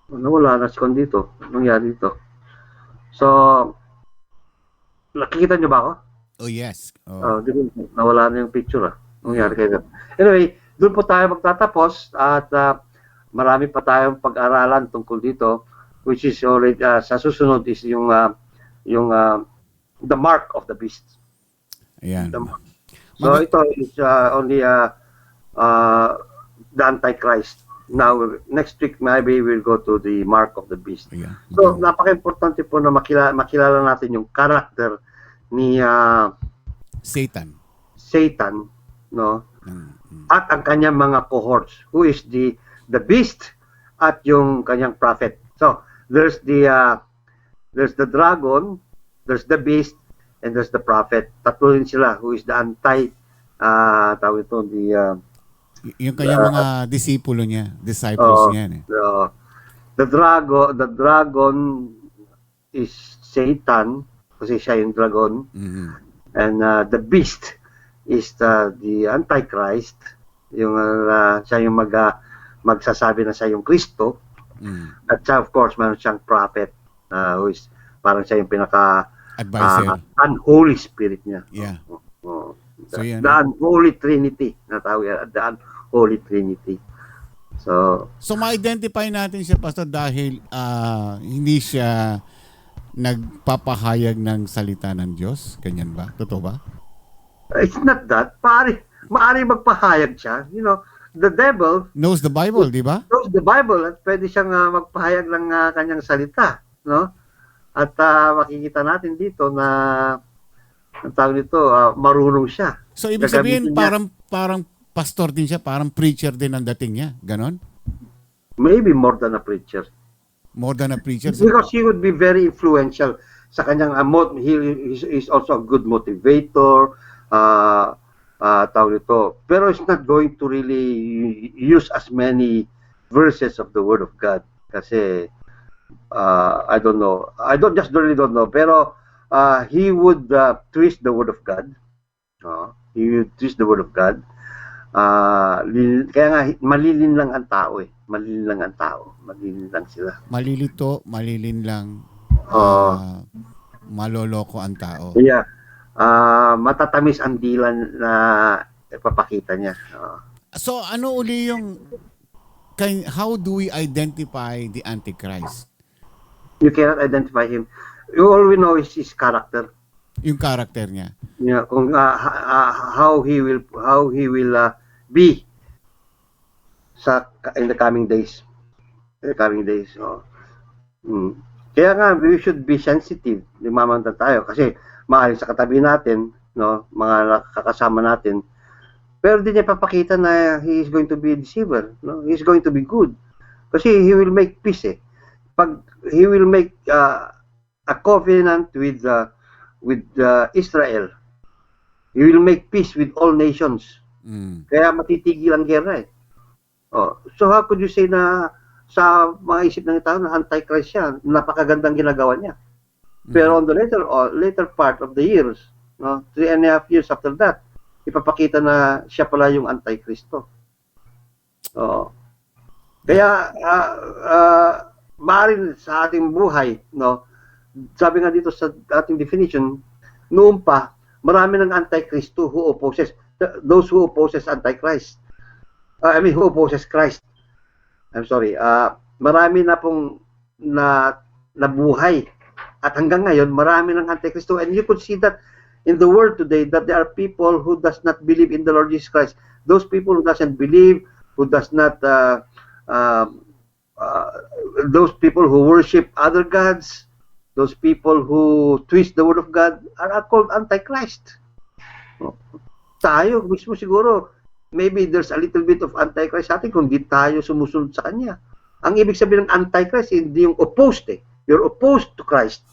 Nawala na si Con dito. Anong nangyari dito? So, nakikita nyo ba ako? Oh, yes. Nawala na yung picture. Anong nangyari kayo? Anyway, doon po tayo magtatapos at marami pa tayong pag-aralan tungkol dito, which is already, sa susunod is yung the mark of the beast. Ayan. So, ito is only the Antichrist. Now, next week, maybe we'll go to the mark of the beast. Yeah. So, napaka-importante po na makilala natin yung character ni Satan, no? At ang kanyang mga cohorts, who is the beast at yung kanyang prophet. So, there's the dragon, there's the beast, and there's the prophet. Tatlo rin sila, who is the tawag ito, yung kanyang mga disipulo niya, disciples niya. The dragon is Satan, kasi siya yung dragon. And the beast is the Antichrist, yung siya yung magsasabi na siya yung Kristo. At siya, of course, meron siyang prophet, who is parang siya yung advisor. Unholy spirit niya. Yeah. So, the Unholy Trinity, natawag the Unholy Trinity. So ma-identify natin siya, Pastor, dahil hindi siya nagpapahayag ng salita ng Diyos. Ganyan ba? Totoo ba? It's not that. Maari magpahayag siya. You know, the devil knows the Bible, di ba? Knows the Bible at pwede siyang magpahayag ng kanyang salita. No? At makikita natin dito na ang tawag nito, marunong siya. So, ibig sabihin, parang pastor din siya, parang preacher din ang dating niya. Ganon? Maybe more than a preacher. More than a preacher? Because he would be very influential sa kanyang, he is also a good motivator, tawag nito. Pero it's not going to really use as many verses of the Word of God. Kasi, I don't know. I don't really know. Pero, he would twist the Word of God. He would twist the Word of God. Kaya nga, malilin lang ang tao eh. Malilin lang ang tao. Malilin lang sila. Malilito, malilin lang. Maloloko ang tao. Yeah. Matatamis ang dilan na ipapakita niya. So, ano uli yung, how do we identify the Antichrist? You cannot identify him. All we know is his character. Yung character niya. Yeah, kung how he will be in the coming days. Kaya nga we should be sensitive. Limamantan tayo kasi maaaring sa katabi natin, no, mga nakakasama natin, Pero di niya papakita na he is going to be a deceiver. No? He is going to be good. Kasi he will make peace eh. Pag he will make a covenant with Israel, he will make peace with all nations. Kaya matitigil ang gera eh. Oh, so how could you say na sa mga isip ng tao na antichrist siya, napakagandang ginagawa niya. Pero on the later part of the years, no, 3.5 years after that, ipapakita na siya pala yung antichristo. Oh. Kaya maaaring sa ating buhay, no, sabi nga dito sa ating definition, noon pa, marami ng antichristo who opposes, those who opposes antichrist. Who opposes Christ. I'm sorry. Marami na pong nabuhay. At hanggang ngayon, marami ng antikristo. And you could see that in the world today, that there are people who does not believe in the Lord Jesus Christ. Those people who doesn't believe, who does not, those people who worship other gods, those people who twist the word of God are called antichrist. Tayo mismo siguro, maybe there's a little bit of antichrist sa atin kung di tayo sumusunod sa kanya. Ang ibig sabihin ng antichrist, hindi yung opposed eh. You're opposed to Christ.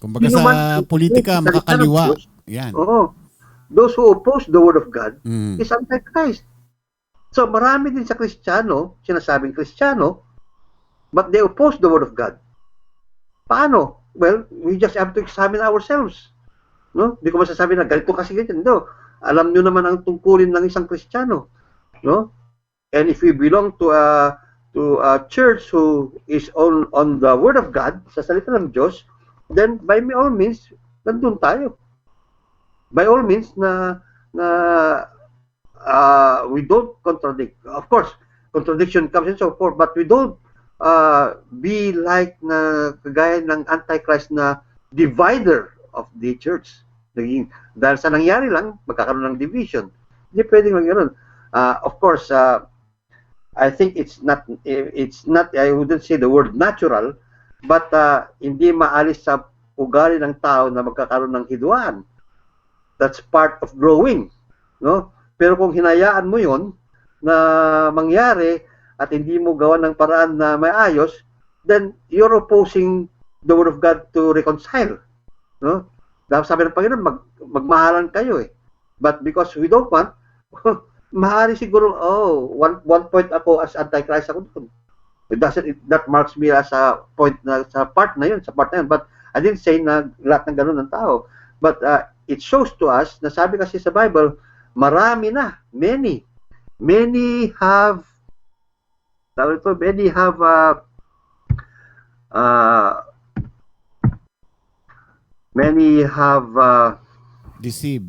Kumbaga sa politika, makakaliwa. Yan. Oo. Those who oppose the word of God is antichrist. So marami din sa Kristiyano, sinasabing Kristiyano, but they oppose the word of God. Paano? Well, we just have to examine ourselves. No? Hindi ko masasabi na ganito kasi ganyan. No. Alam nyo naman ang tungkulin ng isang Kristiyano, no? And if we belong to a church who is on the Word of God, sa salita ng Diyos, then by all means, nandun tayo. By all means we don't contradict. Of course, contradiction comes and so forth, but we don't be like na kagaya ng Antichrist na divider of the church. Dahil sa nangyari lang, magkakaroon ng division. Hindi pwedeng lang gano'n. Of course, I think it's not, I wouldn't say the word natural, but hindi maalis sa ugali ng tao na magkakaroon ng hidwaan. That's part of growing. No? Pero kung hinayaan mo yon na mangyari at hindi mo gawa ng paraan na may ayos, then you're opposing the word of God to reconcile. No? Dahil sabi ng Panginoon, magmahalan kayo eh. But because we don't want, mahari siguro, one point ako as antichrist ako doon. That marks me as a point na sa part na yun. But I didn't say na lahat ng ganun ng tao. But it shows to us, na sabi kasi sa Bible, marami na, many have deceived.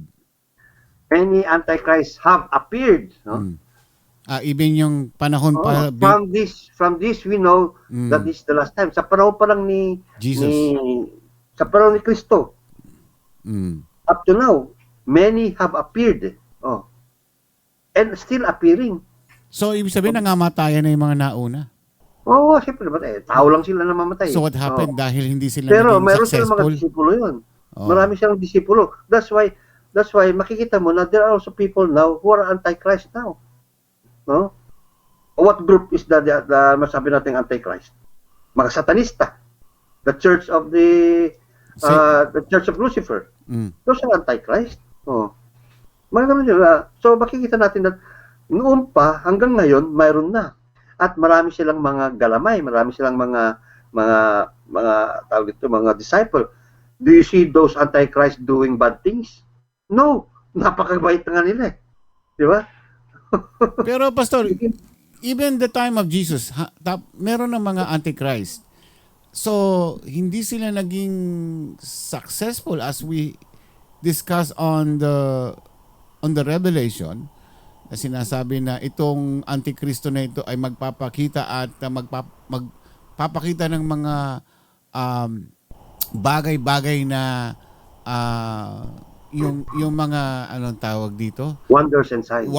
Many antichrists have appeared. No? Even yung panahon pa. From this we know that this is the last time. Sa panahon pa lang ni Jesus. Sa panahon ni Kristo. Up to now, many have appeared. Oh. And still appearing. So, ibig sabihin, nangamatayan na yung mga nauna. Oo, siyempre naman. Tao lang sila na mamatay. So, what happened? Dahil hindi sila pero naging meron successful? silang mga disipulo yun. Marami silang disipulo. That's why makikita mo na there are also people now who are antichrist now. No? What group is the masabi nating antichrist? Mga satanista. The church of the church of Lucifer. Those are antichrist. Oh. Mga ganun yun. So makikita natin na noon pa hanggang ngayon mayroon na. At marami silang mga galamay, marami silang mga tawag dito, mga disciple. Do you see those antichrist doing bad things? No, napakabait nga nila eh. Di ba? Pero pastor, even the time of Jesus, meron ng mga antichrist. So, hindi sila naging successful as we discuss on the Revelation. Na sinasabi na itong antikristo na ito ay magpapakita at magpapakita ng mga bagay-bagay na yung mga anong tawag dito? Wonders and signs.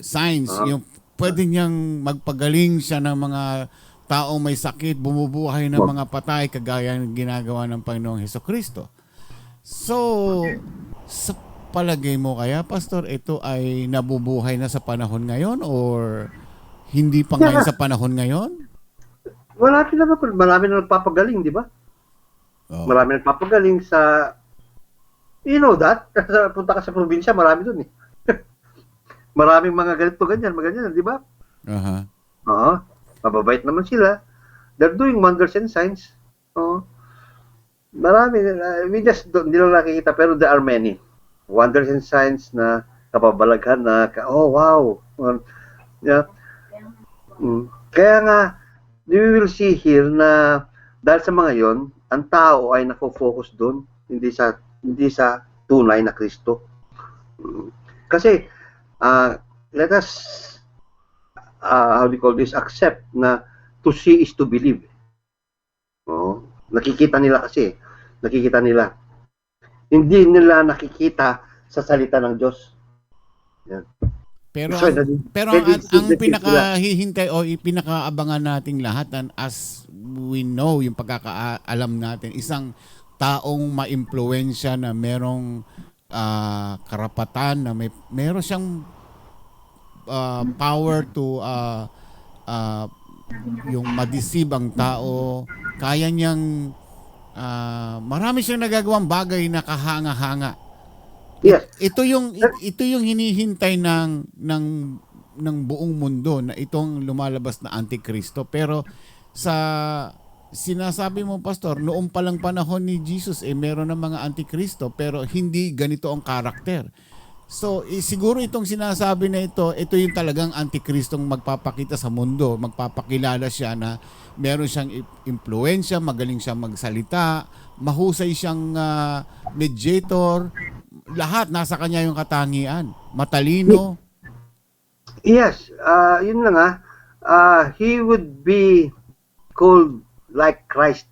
Signs. Yung pwede niyang magpagaling siya ng mga taong may sakit, bumubuhay ng mga patay kagaya ng ginagawa ng Panginoong Hesukristo. So, palagay mo kaya, Pastor, ito ay nabubuhay na sa panahon ngayon or hindi pa ngayon sa panahon ngayon? Marami na nagpapagaling, di ba? Oh. Marami nagpapagaling sa, you know that, punta ka sa probinsya, marami dun eh. Maraming mga ganito, ganyan, di ba? Aha. Oo, mababait naman sila. They're doing wonders and signs. Oo. Marami, we just hindi lang nakikita, pero there are many. Wonders and signs na kapabalaghan na, oh wow. Yeah. Kaya nga, we will see here na dahil sa mga yon, ang tao ay nafo-focus doon, hindi sa tunay na Kristo. Kasi, let us, how do you call this, accept na to see is to believe. Oh, nakikita nila kasi, hindi nila nakikita sa salita ng Diyos. Yan. Pero So, ang pinakahihintay o pinakaabangan nating lahat, and as we know, yung pagkakaalam natin, isang taong maimpluwensya na merong karapatan, na meron siyang power to yung madeceive ang tao, kaya niyang marami siyang nagagawang bagay na kahanga-hanga. Yes. Ito yung hinihintay ng buong mundo, na itong lumalabas na Antikristo. Pero sa sinasabi mo, Pastor, noong palang panahon ni Jesus, meron ng mga Antikristo, pero hindi ganito ang karakter. So, siguro itong sinasabi na ito yung talagang Antikristong magpapakita sa mundo. Magpapakilala siya na meron siyang impluensya, magaling siyang magsalita, mahusay siyang mediator, lahat nasa kanya yung katangian. Matalino. Yes, yun na nga. He would be called like Christ.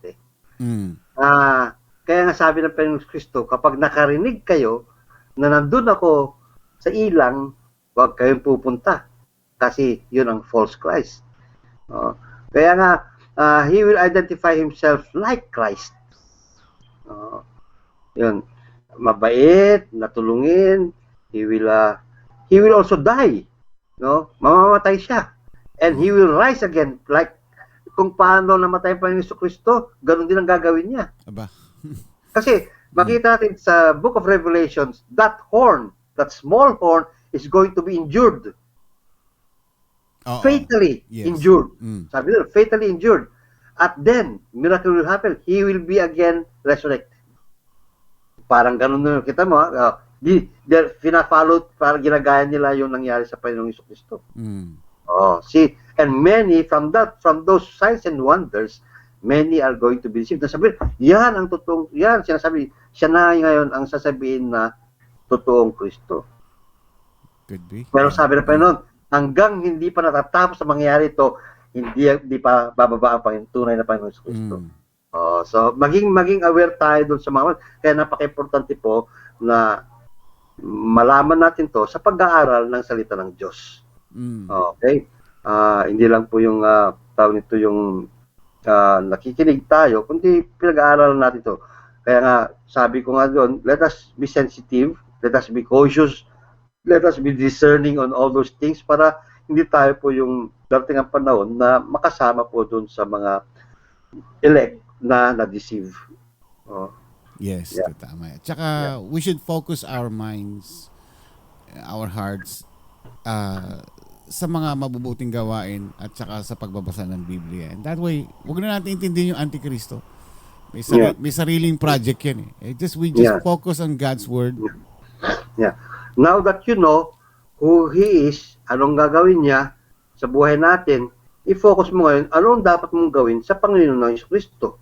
Kaya nga sabi ng Panginoon Kristo, kapag nakarinig kayo na nandun ako sa ilang, huwag kayong pupunta. Kasi yun ang false Christ. Kaya nga, he will identify himself like Christ. Yun. Mabait, natulungin, he will also die. No? Mamamatay siya. And he will rise again. Like, kung paano namatay pa ni Kristo, ganun din ang gagawin niya. Aba. Kasi, makita natin sa Book of Revelations, that horn, that small horn, is going to be injured. Fatally injured. Sabi nila, fatally injured. At then, miracle will happen. He will be again resurrected. Parang ganun na kita mo, pina-follow, parang ginagaya nila yung nangyari sa Panginoong Kristo. See, and many from those signs and wonders, many are going to be deceived. Nasabi, yan ang totoong, yan, sinasabi, siya na ngayon ang sasabihin na totoong Kristo. Could be. Pero sabi na Panginoon, hanggang hindi pa natatapos sa mangyayari ito, hindi pa bababa ang tunay na Panginoong Kristo. So, maging aware tayo dun sa mga, kaya napaka-importante po na malaman natin to sa pag-aaral ng salita ng Diyos. Okay? Hindi lang po yung tawag nito yung nakikinig tayo, kundi pinag-aaralan natin to. Kaya nga, sabi ko nga doon, let us be sensitive, let us be cautious, let us be discerning on all those things para hindi tayo po yung darating ang panahon na makasama po doon sa mga elect na na-deceive. Yes, tama. Tsaka, we should focus our minds, our hearts, sa mga mabubuting gawain at saka sa pagbabasa ng Biblia. And that way, huwag na natin intindihin yung Antikristo. May sariling project yan eh. We just focus on God's Word. Yeah. Now that you know who He is, anong gagawin niya sa buhay natin, i-focus mo ngayon, anong dapat mong gawin sa Panginoon ng Yesu Kristo.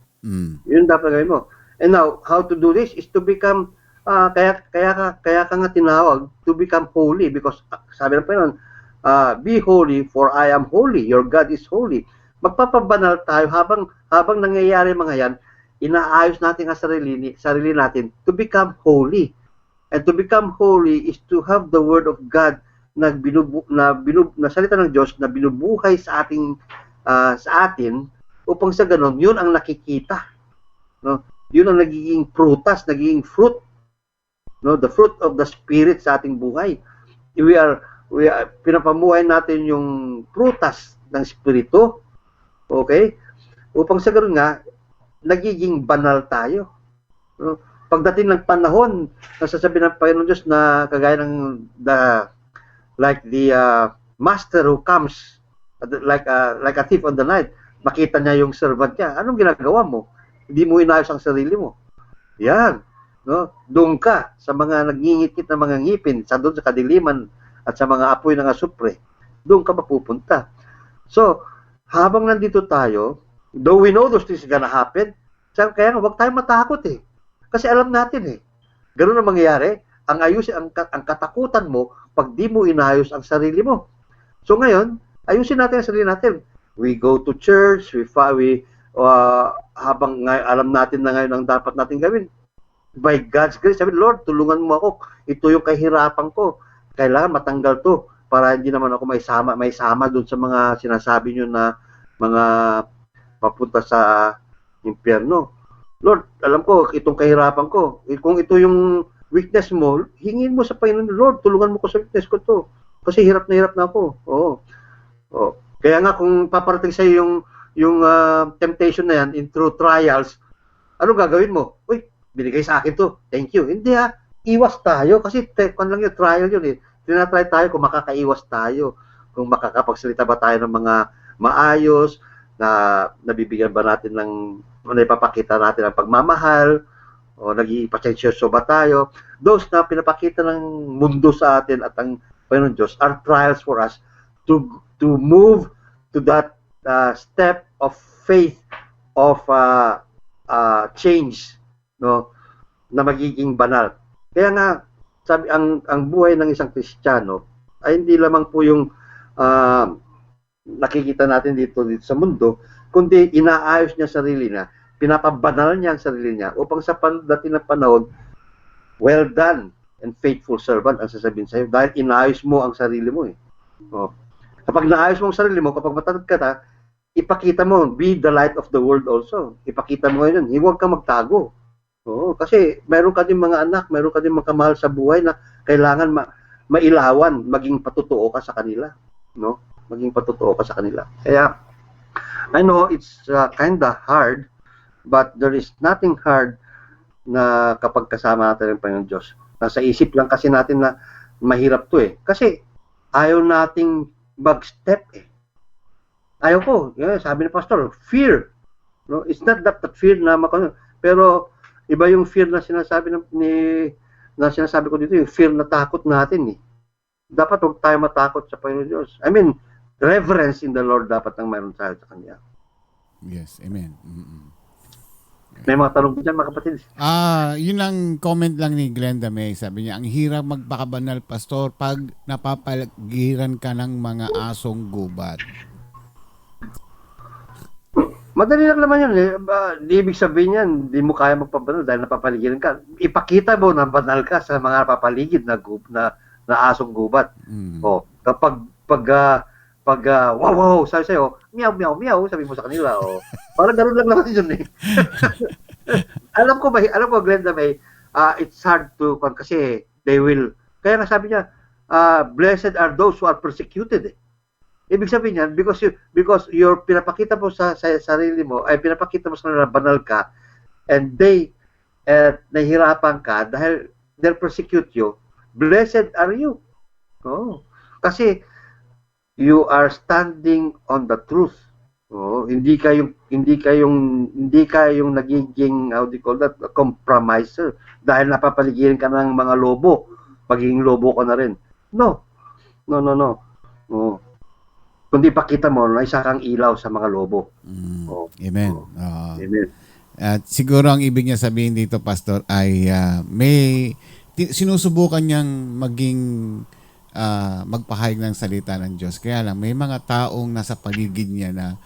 Yun dapat gawin mo. And now, how to do this is to become, kaya ka nga tinawag, to become holy, because sabi ng Panginoon, be holy for I am holy, your God is holy. Magpapabanal tayo habang nangyayari mga yan, inaayos natin ang sarili natin to become holy. And to become holy is to have the word of God na salita ng Diyos na binubuhay sa atin upang sa ganon, yun ang nakikita. No? Yun ang nagiging prutas, nagiging fruit no, the fruit of the Spirit sa ating buhay. We are pinapamuhay natin yung prutas ng Espiritu, okay? Upang sa ganoon nga, nagiging banal tayo. No? Pagdating ng panahon, nasasabi ng Panginoon Diyos na kagaya ng like the master who comes like a thief on the night, makita niya yung servant niya. Anong ginagawa mo? Hindi mo inayos ang sarili mo. Yan. No? Doon ka sa mga nagngingit na mga ngipin, doon sa kadiliman at sa mga apoy ng asupre. Doon ka mapupunta. So, habang nandito tayo, though we know those things gonna happen, kaya huwag tayong matakot eh. Kasi alam natin eh. Ganun ang mangyayari. Ang katakutan mo pag di mo inayos ang sarili mo. So ngayon, ayusin natin ang sarili natin. We go to church, habang alam natin na ngayon ang dapat natin gawin. By God's grace, sabi, Lord, tulungan mo ako. Ito yung kahirapan ko. Kailangan matanggal to para hindi naman ako may sama doon sa mga sinasabi nyo na mga papunta sa impyerno. Lord, alam ko, itong kahirapan ko. Kung ito yung weakness mo, hingin mo sa Panginoon, Lord, tulungan mo ko sa weakness ko to. Kasi hirap na ako. Oo. Kaya nga kung paparating sa yung temptation na yan, through trials, ano gagawin mo? Uy, binigay sa akin to. Thank you. Hindi iwas tayo. Kasi kung lang yung trial yun eh. Tinatry tayo kung makakaiwas tayo. Kung makakapagsalita ba tayo ng mga maayos, na nabibigyan ba natin ng, naipapakita natin ang pagmamahal, o nag-ipasensyoso ba tayo. Those na pinapakita ng mundo sa atin at ang Panginoon Diyos are trials for us to move to that step of faith, of change, no, na magiging banal. Kaya nga, sabi, ang buhay ng isang Kristiyano ay hindi lamang po yung nakikita natin dito sa mundo, kundi inaayos niya sarili niya, pinapabanal niya ang sarili niya upang sa dating ng panahon, well done and faithful servant ang sasabihin sa'yo dahil inaayos mo ang sarili mo eh. Kapag naayos mo ang sarili mo, kapag matatag ka na, ipakita mo, be the light of the world also. Ipakita mo ngayon, huwag ka magtago. Kasi meron ka din mga anak, meron ka din mga kamahal sa buhay na kailangan mailawan, maging patutuo ka sa kanila. No? Maging patutuo ka sa kanila. Kaya, I know it's kinda hard, but there is nothing hard na kapag kasama natin ang Panginoon Diyos. Nasa isip lang kasi natin na mahirap to eh. Kasi ayaw nating mag-step eh. Ayaw ko. Sabi ni Pastor, fear. No? It's not that fear na pero iba yung fear na sinasabi na sinasabi ko dito, yung fear na takot natin eh. Dapat huwag tayo matakot sa Panginoon Diyos. I mean, reverence in the Lord dapat ang mayroon tayo sa Kanya. Yes, amen. May mga tanong po dyan, mga kapatid. Yun ang comment lang ni Glenda May. Sabi niya, ang hirap magpakabanal, Pastor, pag napapaligiran ka ng mga asong gubat. Madali lang naman yun eh. Di ibig sabihin yan, di mo kaya magpabanal dahil napapaligiran ka. Ipakita mo na banal ka sa mga napapaligid na asong gubat. Kapag wow, sabi sa'yo, meow, sabi mo sa kanila, parang gano'n lang naman yun eh. alam ko, Glenda May, it's hard to, kasi they will, kaya nga sabi niya, blessed are those who are persecuted. Ibig sabihin niyan, because you're pinapakita mo sa sarili mo, ay pinapakita mo sa kanila banal ka, and they, nahihirapan ka, dahil they'll persecute you, blessed are you. Kasi, you are standing on the truth. Hindi kayong nagiging, how do you call that, compromiser. Dahil napapaligiran ka ng mga lobo, magiging lobo ka na rin. No. Kundi pakita mo na isa kang ilaw sa mga lobo. Amen. Amen. At siguro ang ibig niya sabihin dito, Pastor, ay may sinusubukan niyang maging magpahayag ng salita ng Diyos. Kaya lang, may mga taong nasa paligid niya na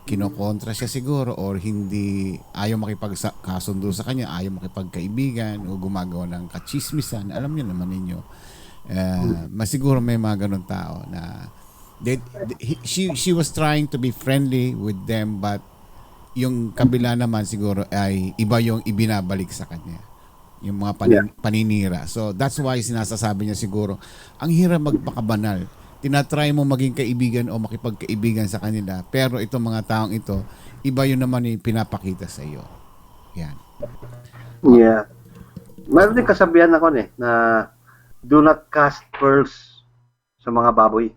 kinokontra siya siguro or hindi ayaw makipagkasundo sa kanya, ayaw makipagkaibigan o gumagawa ng kachismisan. Alam niyo naman ninyo. Masiguro may mga ganun tao na she was trying to be friendly with them but yung kabila naman siguro ay iba yung ibinabalik sa kanya. yung mga paninira. So that's why sinasasabi niya siguro, ang hirap magpakabanal. Tinatry mo maging kaibigan o makipagkaibigan sa kanila, pero itong mga taong ito, iba yun naman yung pinapakita sa iyo. Yan. Yeah. Mayroon din kasabihan ako na do not cast pearls sa mga baboy.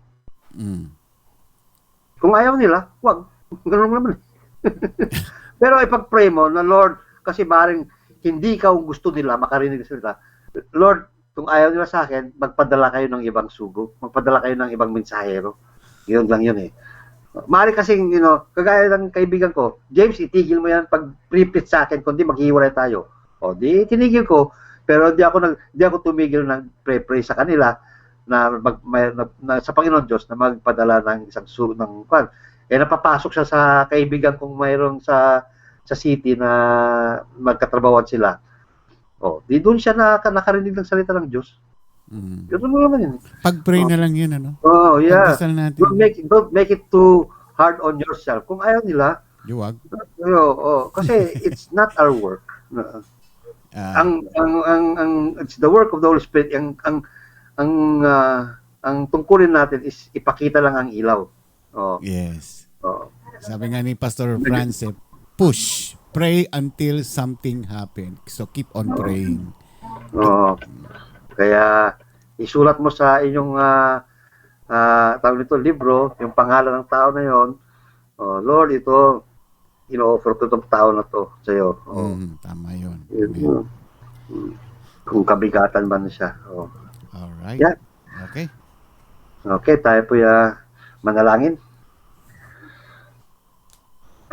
Kung ayaw nila, wag. Ganun naman. Pero ipag-pray mo na, Lord, kasi maring hindi ka gusto nila makarinig sa salita. Lord, kung ayaw nila sa akin, magpadala kayo ng ibang sugo. Magpadala kayo ng ibang mensahero. Yun lang yun Mari kasi, kagaya ng kaibigan ko, James, itigil mo yan pag pripit sa akin, kundi maghiwalay tayo. O, di tinigil ko, pero di ako tumigil ng pray sa kanila na sa Panginoon Diyos na magpadala ng isang sugo ng kwan. Napapasok siya sa kaibigan kong mayroong sa city na magkatrabawan sila. Di doon siya nakarinig ng salita ng Diyos. Yun mo naman yun. Pag-pray na lang yun, yeah. Pagdasal natin. Don't make it too hard on yourself. Kung ayaw nila, Yuwag. Kasi it's not our work. It's the work of the Holy Spirit. Ang tungkulin natin is ipakita lang ang ilaw. Yes. Sabi nga ni Pastor Francis, push. Pray until something happen. So keep on praying. Kaya isulat mo sa inyong tawag nito libro, yung pangalan ng tao na yon. Lord, ito ino-offer ko itong tao na to sa iyo. Tama yun. Kung kabigatan man siya. Alright. Yeah. Okay, tayo po manalangin.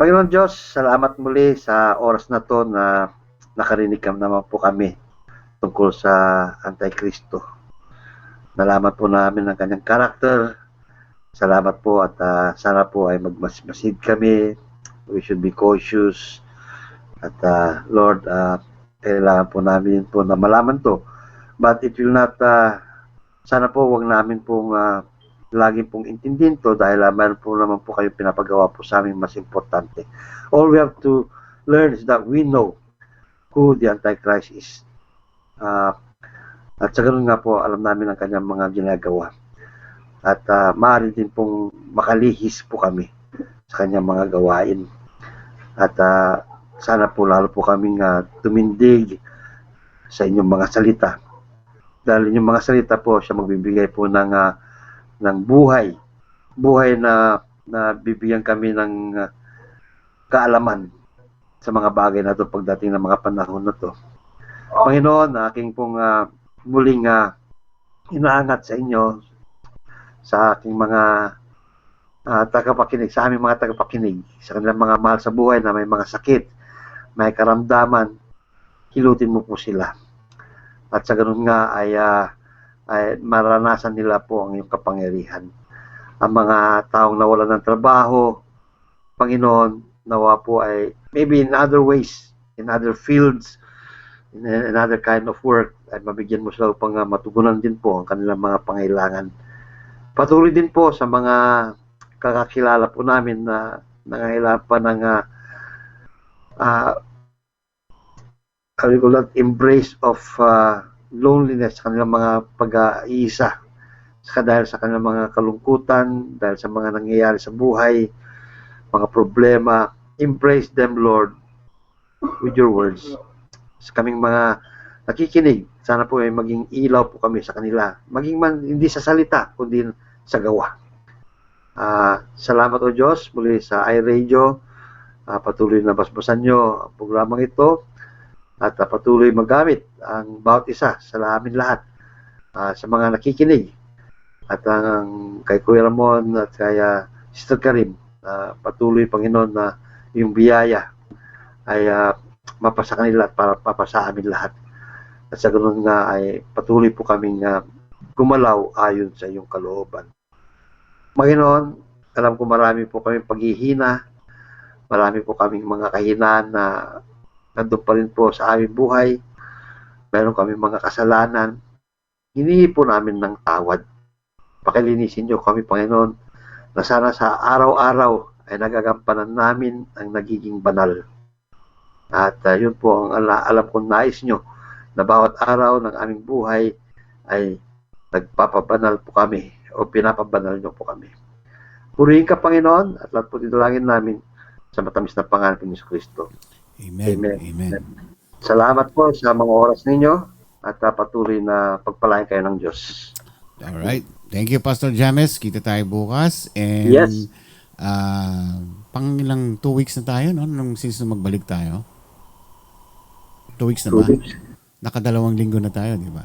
Panginoon Diyos, salamat muli sa oras na to na nakarinig naman po kami tungkol sa Antikristo. Nalaman po namin ang kanyang karakter. Salamat po at sana po ay magmasid kami. We should be cautious. At Lord, kailangan po namin po na malaman to. But it will not, sana po wag namin pong lagi pong intindihin to dahil meron po naman po kayo pinapagawa po sa amin mas importante. All we have to learn is that we know who the Antichrist is. At sa ganun nga po, alam namin ang kanyang mga ginagawa. At maaari din pong makalihis po kami sa kanyang mga gawain. At sana po lalo po kaming tumindig sa inyong mga salita. Dahil inyong mga salita po, siya magbibigay po ng buhay na bibigyan kami ng kaalaman sa mga bagay na ito pagdating ng mga panahon na ito. Panginoon, aking pong muling inaangat sa inyo, sa aking mga tagapakinig, sa aming mga tagapakinig, sa kanilang mga mahal sa buhay na may mga sakit, may karamdaman, hilutin mo po sila. At sa ganun nga ay maranasan nila po ang iyong kapangyarihan. Ang mga taong nawalan ng trabaho, Panginoon, nawa po ay maybe in other ways, in other fields, in another kind of work, ay mabigyan mo sila upang matugunan din po ang kanilang mga pangailangan. Patuloy din po sa mga kakakilala po namin na nangailangan pa ng embrace of loneliness sa kanilang mga pag-iisa, dahil sa kanilang mga kalungkutan, dahil sa mga nangyayari sa buhay, mga problema. Embrace them, Lord, with your words. Sa kaming mga nakikinig, sana po ay maging ilaw po kami sa kanila. Maging hindi sa salita, kundi sa gawa. Salamat o Diyos muli sa iRadio. Patuloy na basbasan nyo ang programang ito at patuloy magamit ang bawat isa sa amin lahat, sa mga nakikinig, at ang kay Kuya Ramon at kay Sister Karim, patuloy Panginoon na yung biyaya ay mapasa kanila at papasa amin lahat. At sa ganun nga ay patuloy po kaming gumalaw ayon sa iyong kalooban. Panginoon, alam ko marami po kaming paghihina, marami po kaming mga kahinaan na nandun pa rin po sa aming buhay. Meron kami mga kasalanan. Hinihingi po namin ng tawad. Pakilinisin niyo kami, Panginoon, na sana sa araw-araw ay nagagampanan namin ang nagiging banal. At yun po ang alam kong nais niyo, na bawat araw ng aming buhay ay nagpapabanal po kami o pinapabanal niyo po kami. Purihin ka, Panginoon, at lahat po dinulangin namin sa matamis na pangalan ni Kristo. Amen. Amen. Amen. Salamat po sa mga oras ninyo at patuloy na pagpalain kayo ng Diyos. All right. Thank you, Pastor James. Kita tayo bukas. And, Yes. Pang ilang 2 weeks na tayo, no? Since magbalik tayo. 2 weeks na 2 ba? weeks. Nakadalawang linggo na tayo, di ba?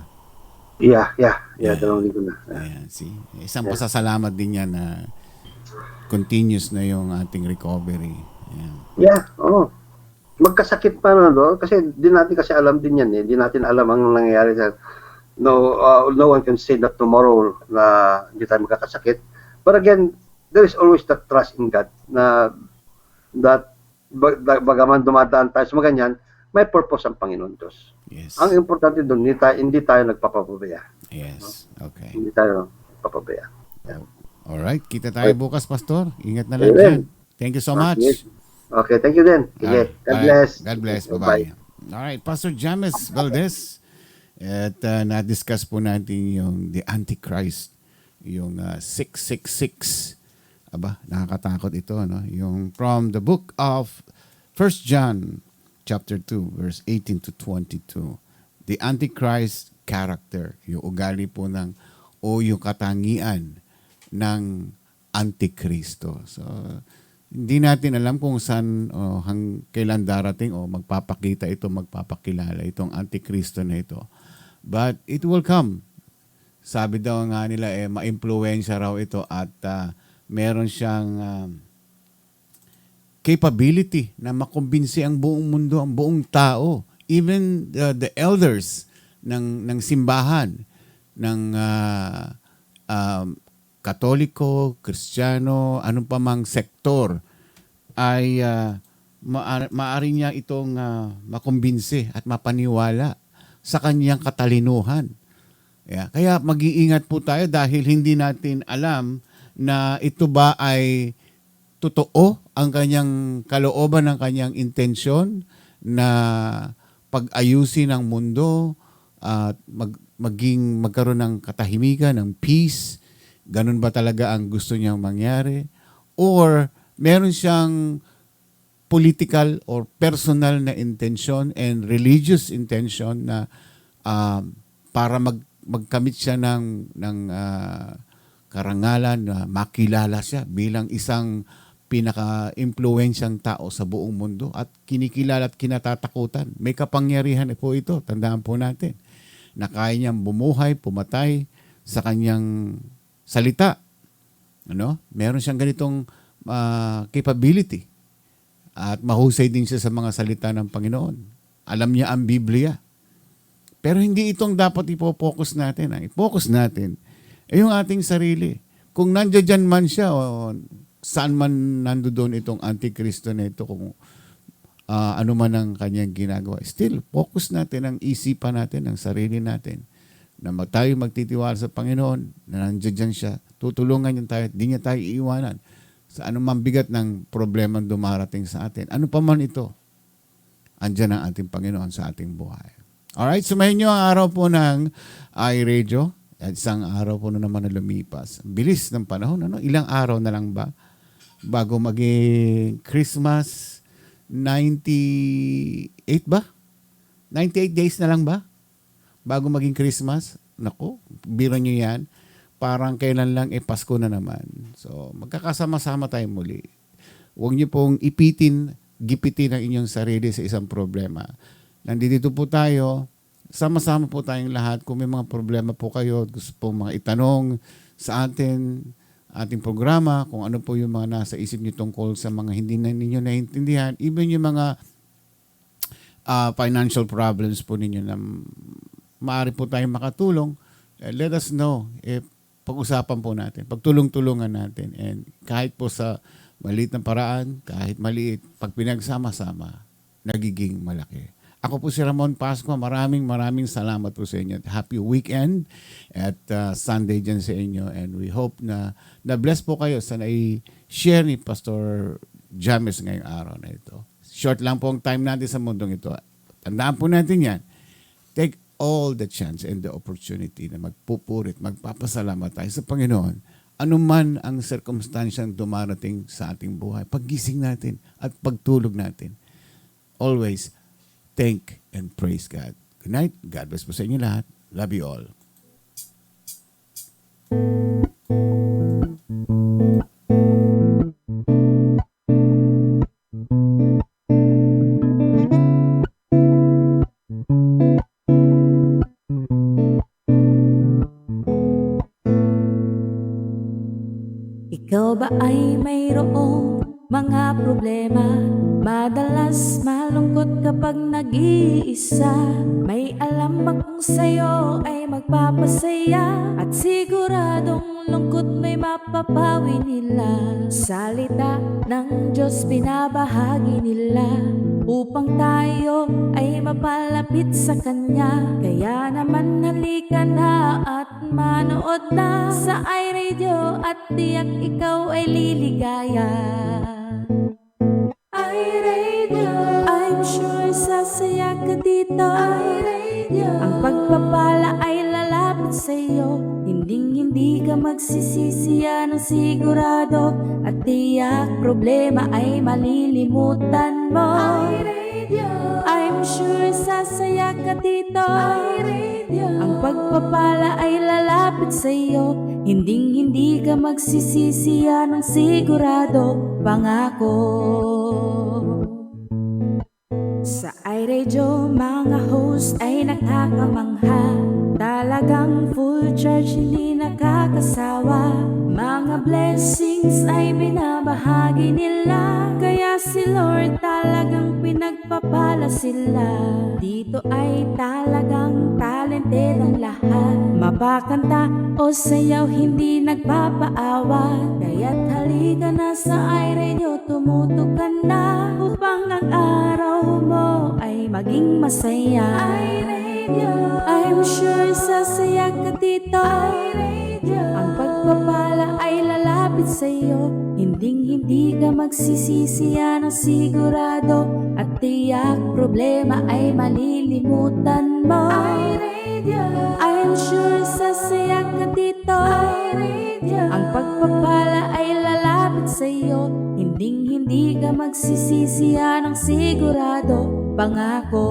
Yeah. Dalawang linggo na. Ayan, see. Isang pasasalamat din yan na continuous na yung ating recovery. Ayan. Yeah, oo. Magkasakit pa na, no? Kasi di natin kasi alam din yan eh. Di natin alam ang nangyayari sa no one can say that tomorrow na hindi tayo magkakasakit. But again, there is always that trust in God na that bagaman dumadaan tayo sa mga ganyan, may purpose ang Panginoon Diyos. Yes. Ang importante doon, hindi tayo nagpapabaya. Yes. Okay. Hindi tayo nagpapabaya. Yeah. All right. Kita tayo bukas, Pastor. Ingat na lang Amen. dyan. Thank you so much. Okay, thank you din. Sige, God bless. God bless. Bye-bye. All right, Pastor James Valdez. At na-discuss po natin yung the Antichrist, yung 666. Aba, nakakatakot ito, no? Yung from the book of 1 John chapter 2, verse 18 to 22. The Antichrist character, yung ugali po o yung katangian ng Antikristo. So, hindi natin alam kung saan o kailan darating o magpapakita ito, magpapakilala itong Antikristo na ito. But it will come. Sabi daw nga nila, ma-influensya raw ito at meron siyang capability na makumbinsi ang buong mundo, ang buong tao. Even the elders ng simbahan, ng Katoliko, Kristiyano, anong pa mang sektor, ay maaari niya itong makumbinsi at mapaniwala sa kanyang katalinuhan. Yeah. Kaya mag-iingat po tayo dahil hindi natin alam na ito ba ay totoo ang kanyang kalooban ng kanyang intensyon na pag-ayusin ang mundo at magkaroon ng katahimikan, ng peace. Ganun ba talaga ang gusto niyang mangyari? Or meron siyang political or personal na intention and religious intention na para magkamit siya ng karangalan na makilala siya bilang isang pinaka-impluensyang tao sa buong mundo at kinikilala at kinatatakutan. May kapangyarihan po ito, tandaan po natin, na kaya niyang bumuhay, pumatay sa kanyang salita. Meron siyang ganitong capability at mahusay din siya sa mga salita ng Panginoon. Alam niya ang Biblia. Pero hindi itong dapat ipo-focus natin. Ang i-focus natin ay yung ating sarili. Kung nandiyan man siya o saan man nandoon itong Antikristo na ito, kung ano man ang kanyang ginagawa, still, focus natin ang isipan natin, ang sarili natin, na tayo magtitiwala sa Panginoon, na nandiyan siya, tutulungan niya tayo, di niya tayo iiwanan sa anumang bigat ng problema dumarating sa atin. Ano pa man ito, andyan ang ating Panginoon sa ating buhay. Alright, sumayin niyo ang araw po ng iRadio. At isang araw po na naman na lumipas. Bilis ng panahon. Ilang araw na lang ba? Bago maging Christmas, 98 ba? 98 days na lang ba? Bago maging Christmas? Naku, biro nyo yan. Parang kailan lang Pasko na naman. So, magkakasama-sama tayo muli. Huwag nyo pong gipitin ang inyong sarili sa isang problema. Nandito po tayo, sama-sama po tayong lahat. Kung may mga problema po kayo, gusto po mga itanong sa ating programa, kung ano po yung mga nasa isip niyo tungkol sa mga hindi na ninyo naiintindihan, even yung mga financial problems po ninyo na maaari po tayong makatulong, let us know. Pag-usapan po natin, pagtulong-tulungan natin. And kahit po sa maliit na paraan, kahit maliit, pag pinagsama-sama, nagiging malaki. Ako po si Ramon Pasco. Maraming salamat po sa inyo. Happy weekend at Sunday dyan sa inyo. And we hope na bless po kayo sa na-share ni Pastor James ngayong araw na ito. Short lang po ang time natin sa mundong ito. Tandaan po natin yan. Take all the chance and the opportunity na magpupurit, magpapasalamat tayo sa Panginoon. Anuman ang circumstansyang dumarating sa ating buhay, paggising natin at pagtulog natin, always thank and praise God. Good night. God bless po sa inyo lahat. Love you all. Ikaw ba ay mayroong mga problema? Madalas malungkot kapag nag-iisa. May alam ba kung sa'yo ay magpapasaya? At siguradong lungkot may mapapawi nila. Salita ng Diyos binabahagi nila upang tayo ay mapalapit sa Kanya. Kaya naman halika na at manood na sa iRadio at tiyak ikaw ay liligaya. iRadio, I'm sure sasaya ka dito. iRadio, ang pagpapala ay lalapit sa'yo. Hindi ka magsisisi, yan ang sigurado. At tiyak problema ay malilimutan mo. iRadio, I'm sure sasaya ka dito. iRadio, ang pagpapala ay lalapit sa'yo. Hindi ka magsisisi, yan ang sigurado. Pangako. Sa iRadio, mga host ay nakakamangha. Talagang full charge, hindi nakakasawa. Mga blessings ay binabahagi nila. Kaya si Lord talagang pinagpapala sila. Dito ay talagang talented ang lahat. Mapakanta o sayaw, hindi nagpapaawa. Kaya't halika na sa iRadio, tumutok ka na upang ang araw mo ay maging masaya. iRadio, I'm sure sasaya ka dito. iRadio, ang pagpapala ay lalapit sa'yo. Hindi ka magsisisi, yan ang sigurado. At tiyak problema ay malilimutan mo. iRadio, I'm sure sasaya ka dito. iRadio, ang pagpapala ay lalapit sa'yo. Hindi ka magsisisi, yan ang sigurado. Pangako.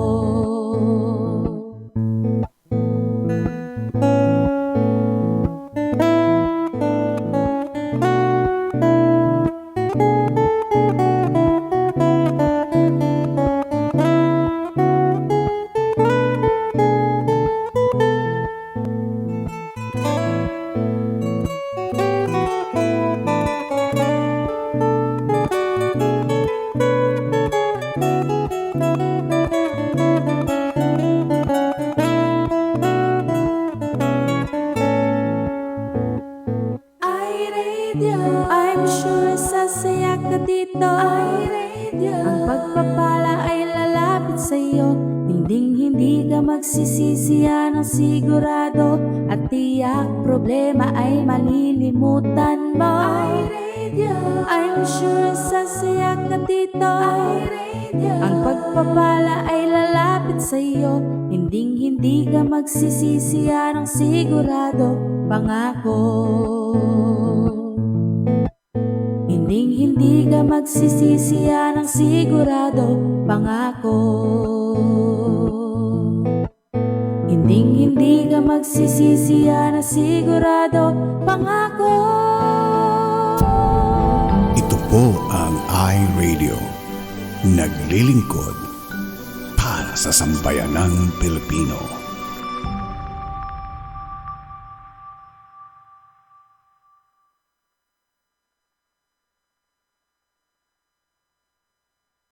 I'm sure sasaya ka dito. iRadio, ang pagpapala ay lalapit sa'yo. Hindi ka magsisisi, yan ang sigurado. At tiyak problema ay malilimutan mo. iRadio, I'm sure sasaya ka dito. iRadio, ang pagpapala ay lalapit sa'yo. Hindi ka magsisisi, yan ang sigurado. Pangako. Hindi ka magsisisi, yan ang sigurado. Pangako. Hindi ka magsisisi, yan ang sigurado. Pangako. Ito po ang iRadio. Naglilingkod para sa sambayanang Pilipino.